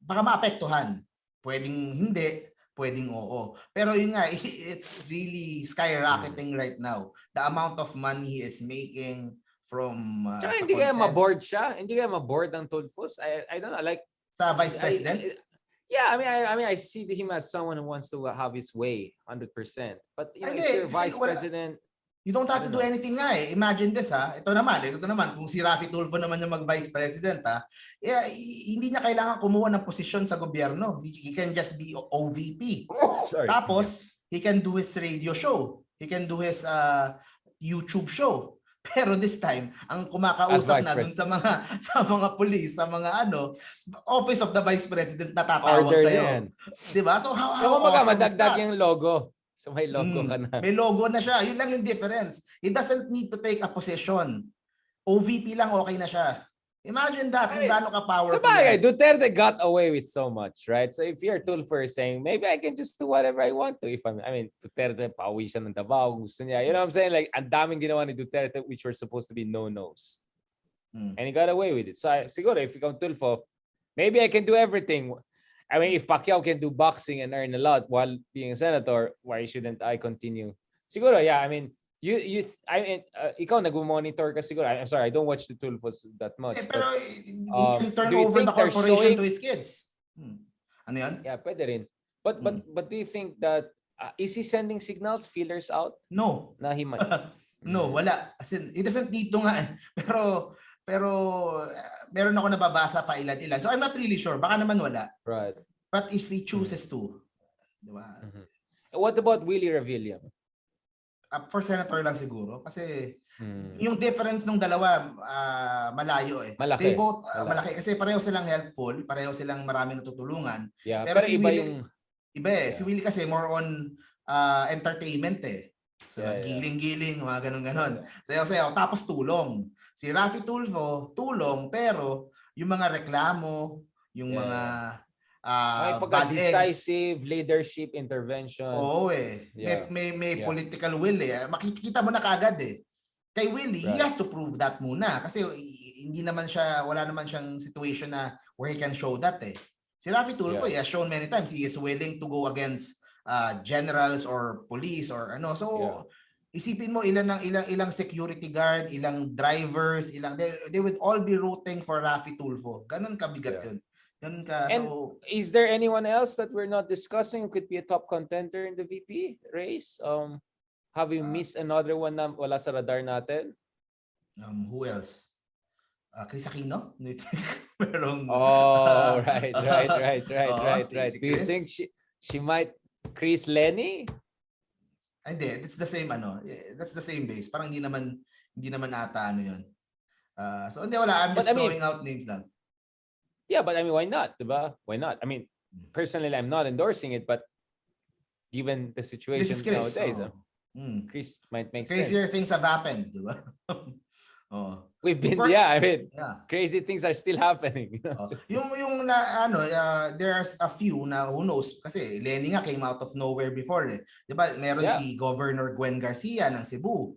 baka maapektuhan. Pwedeng hindi, pwedeng oo. Pero yun nga, it's really skyrocketing right now. The amount of money he is making from hindi kaya ma-board siya? Hindi kaya ma-board ng Tulfos? I don't know, like sa vice president? Yeah, I mean, I see him as someone who wants to have his way 100%. But you know, if you're vice president, you don't have to do anything nga eh. Imagine this Ito naman, kung si Raffy Tulfo naman yung mag-vice president hindi niya kailangan kumuha ng posisyon sa gobyerno. He can just be OVP. Tapos, he can do his radio show. He can do his YouTube show. Pero this time, ang kumakausap na dun sa mga police, sa mga office of the vice president na tatawag sa iyo. 'Di ba? So how awesome madagdag yung logo. So may logo ka na. May logo na siya. Yun lang yung difference. He doesn't need to take a position. OVP lang okay na siya. Imagine that, kung gaano ka-powerful. So bagay, Duterte got away with so much, right? So if you're Tulfo saying, maybe I can just do whatever I want to. Duterte, pauwi siya ng Davao, gusto niya. You know what I'm saying? Like, ang daming ginawa ni Duterte which were supposed to be no-nos. And he got away with it. So siguro, if ikaw Tulfo, maybe I can do everything. I mean, if Pacquiao can do boxing and earn a lot while being a senator, why shouldn't I continue? Siguro, yeah, I mean, ikaw nag-monitor ka siguro. I'm sorry, I don't watch the Tulfos that much. Pero he can turn over the corporation to his kids. Ano yan? Yeah, pwede rin. But do you think that is he sending signals, feelers out? No. Na he might. No, wala. As in, he doesn't need to nga. Pero meron ako nababasa pa ilan-ilan. So I'm not really sure. Baka naman wala. Right. But if he chooses to, di ba? What about Willie Revilla? For senator lang siguro kasi yung difference ng dalawa malayo eh. Malaki. They both malaki kasi pareho silang helpful, pareho silang maraming natutulungan. Yeah, pero si iba Willie, si Willie kasi more on entertainment eh. So giling-giling, mga ganun-ganon. Sayaw-sayaw tapos tulong. Si Raffy Tulfo, tulong pero yung mga reklamo, yung mga decisive leadership intervention. Oo eh. Yeah. May political will eh. Makikita mo na kaagad eh. Kay Willie, he has to prove that muna kasi wala naman siyang situation na where he can show that eh. Si Raffy Tulfo, he has shown many times he is willing to go against generals or police or ano. So isipin mo ilang security guard, ilang drivers, they would all be rooting for Raffy Tulfo. Ganun kabigat yun. And is there anyone else that we're not discussing who could be a top contender in the VP race? Have we missed another one na wala sa radar natin? Who else? Chris Aquino? Right. Do you think she might Chris Lenny? Hindi, it's the same that's the same base. Parang hindi naman ata yun. So hindi wala, I'm just throwing out names lang. Yeah, but I mean, why not? Diba? Why not? I mean, personally, I'm not endorsing it, but given the situation nowadays, Chris might make sense. Crazier things have happened, diba? We've been, crazy things are still happening. There's a few na who knows, kasi Lenny nga came out of nowhere before eh. Diba? Meron si Governor Gwen Garcia ng Cebu.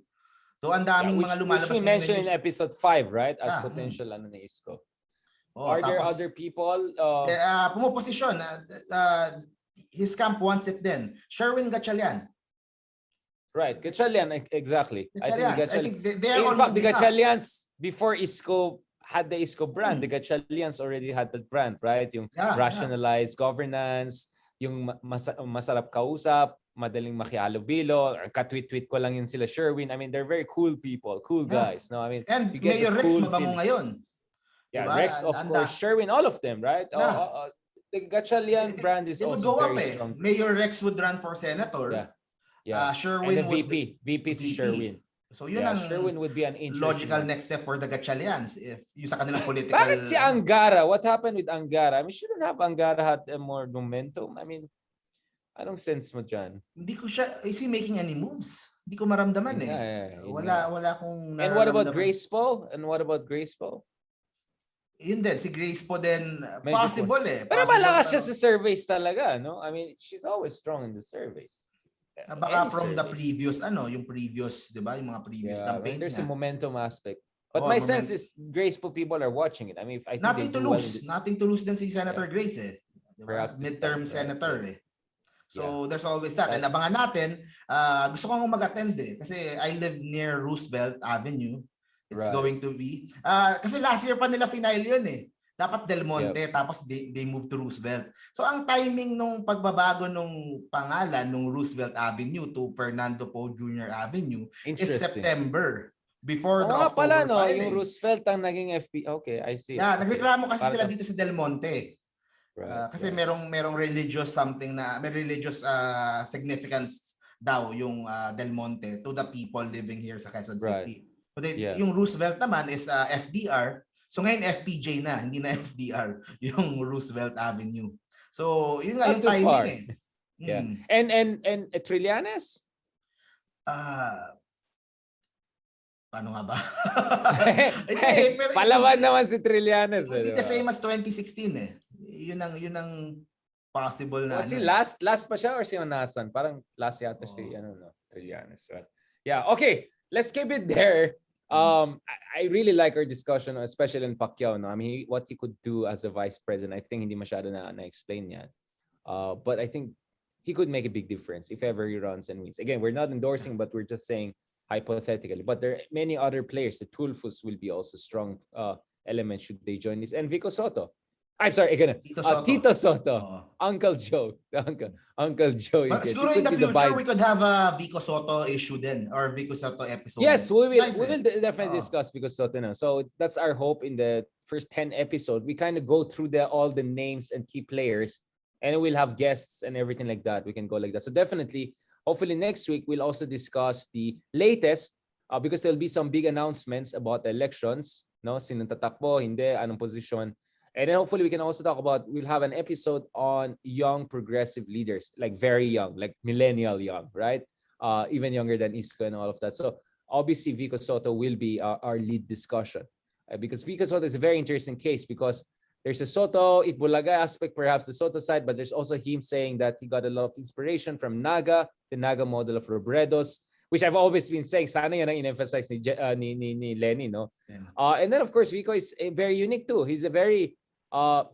So, ang daming mga lumalabas. Which we mentioned in episode 5, right? As potential ni Isko. Are there other people? Pumuposisyon. His camp wants it din. Sherwin Gatchalian. Right, Gatchalian, exactly. I think they're in fact, the Gatchalians, before Isko had the Isko brand, the Gatchalians already had the brand, right? Yung rationalized governance, yung masarap kausap, madaling makihalubilo, katweet-tweet ko lang yun sila Sherwin. I mean, they're very cool people, cool guys. No, I mean, and Mayor Rex mabango ngayon. Yeah, diba? Rex, of course, Sherwin, all of them, right? The Gatchalian brand is also very strong. Mayor Rex would run for senator. Sherwin and the VP si Sherwin. So yun ang Sherwin would be an logical next step for the Gatchalians if yung sa kanilang political. Bakit si Angara? What happened with Angara? I mean, shouldn't have Angara had more momentum? I mean, Anong sense mo dyan? Hindi ko siya, is he making any moves? Hindi ko maramdaman Yun eh. nga, yun Wala nga. wala akong And nararamdaman. what about Grace Po? Yun din, si Grace po din, Medyo possible eh. Pero Possible, malakas siya sa surveys talaga, no? I mean, she's always strong in the surveys. baka Any from the survey. previous, yung previous, di ba? Yung mga previous Yeah, campaigns there's niya. a momentum aspect. But my sense is graceful people are watching it. I mean, I think Nothing they to do well lose. in Nothing to lose din si Senator Grace eh. Diba? Perhaps this Midterm time, right? senator Yeah. eh. So there's always that. And abangan natin, gusto kong mag-attend eh. Kasi I live near Roosevelt Avenue. It's going to be. Kasi last year pa nila final yun eh. Dapat Del Monte, tapos they moved to Roosevelt. So ang timing nung pagbabago nung pangalan nung Roosevelt Avenue to Fernando Poe Jr. Avenue is September. Before the October pala, no, filing. yung Roosevelt ang naging FP. Okay, I see. Yeah, okay. nagreklamo kasi sila dito sa Del Monte. Kasi right. merong religious something na may religious significance daw yung Del Monte to the people living here sa Quezon City. But yung Roosevelt naman is FDR. So ngayon FPJ na, hindi na FDR, yung Roosevelt Avenue. So yun nga yung timing far. Eh. Yeah. And Trillanes? Paano nga ba? Pero palawan naman si Trillanes. It the same as 2016 eh. Yun ang possible na. Si last pa siya or si Onasan? Parang last yata si Trillanes. Right? Yeah, okay. Let's keep it there. I really like our discussion, especially in Pacquiao. No? I mean, what he could do as a vice president, I think hindi masyado na-explain yan. But I think he could make a big difference if ever he runs and wins. Again, we're not endorsing, but we're just saying hypothetically. But there are many other players. The Tulfos will be also strong elements should they join this. And Vico Soto. I'm sorry, again. Tito Soto. Uncle Joe. Uncle Joe. Siguro in the future, we could have a Vico Soto issue then, or Vico Soto episode. Yes, we will definitely discuss Vico Soto now. So that's our hope in the first 10 episodes. We kind of go through all the names and key players, and we'll have guests and everything like that. We can go like that. So definitely, hopefully next week, we'll also discuss the latest because there'll be some big announcements about the elections. No, sinong tatakbo, hindi, anong position. And then hopefully we can also talk about, we'll have an episode on young progressive leaders, like very young, like millennial young, right? Even younger than Isko and all of that. So obviously Vico Soto will be our lead discussion because Vico Soto is a very interesting case because there's a Soto, Itbulaga aspect, perhaps the Soto side, but there's also him saying that he got a lot of inspiration from Naga, the Naga model of Robredos, which I've always been saying, sana yan ang in-emphasize ni Lenny, no? And then of course, Vico is very unique too. He's a very,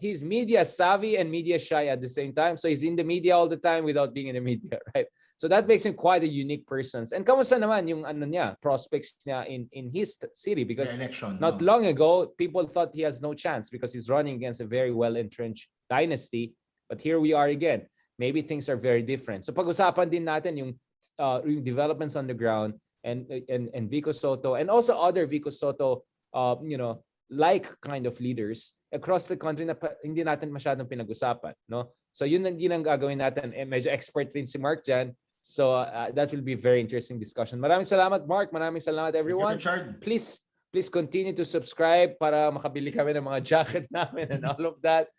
he's media savvy and media shy at the same time. So he's in the media all the time without being in the media, right? So that makes him quite a unique person. And kamusta naman yung prospects niya in his city? Because not long ago, people thought he has no chance because he's running against a very well-entrenched dynasty. But here we are again. Maybe things are very different. So pag-usapan din natin yung developments on the ground and Vico Soto and also other Vico Soto, like kind of leaders across the country na hindi natin masyadong pinag-usapan, no? So yun ang gagawin natin. Medyo expert din si Mark dyan. So that will be a very interesting discussion. Maraming salamat, Mark. Maraming salamat, everyone. Please continue to subscribe para makabili kami ng mga jacket namin and all of that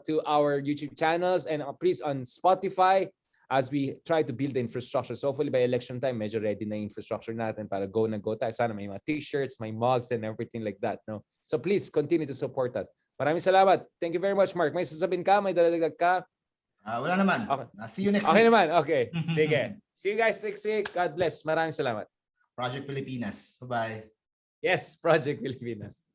to our YouTube channels and please on Spotify as we try to build the infrastructure. So hopefully by election time, medyo ready na yung infrastructure natin para go na go tayo. Sana may mga t-shirts, may mugs and everything like that, no? So please continue to support that. Maraming salamat. Thank you very much, Mark. May sasabihin ka? May dadagdag ka? Wala naman. Okay. See you next week. Okay naman. Okay. Sige. See you guys next week. God bless. Maraming salamat. Project Pilipinas. Bye-bye. Yes, Project Pilipinas.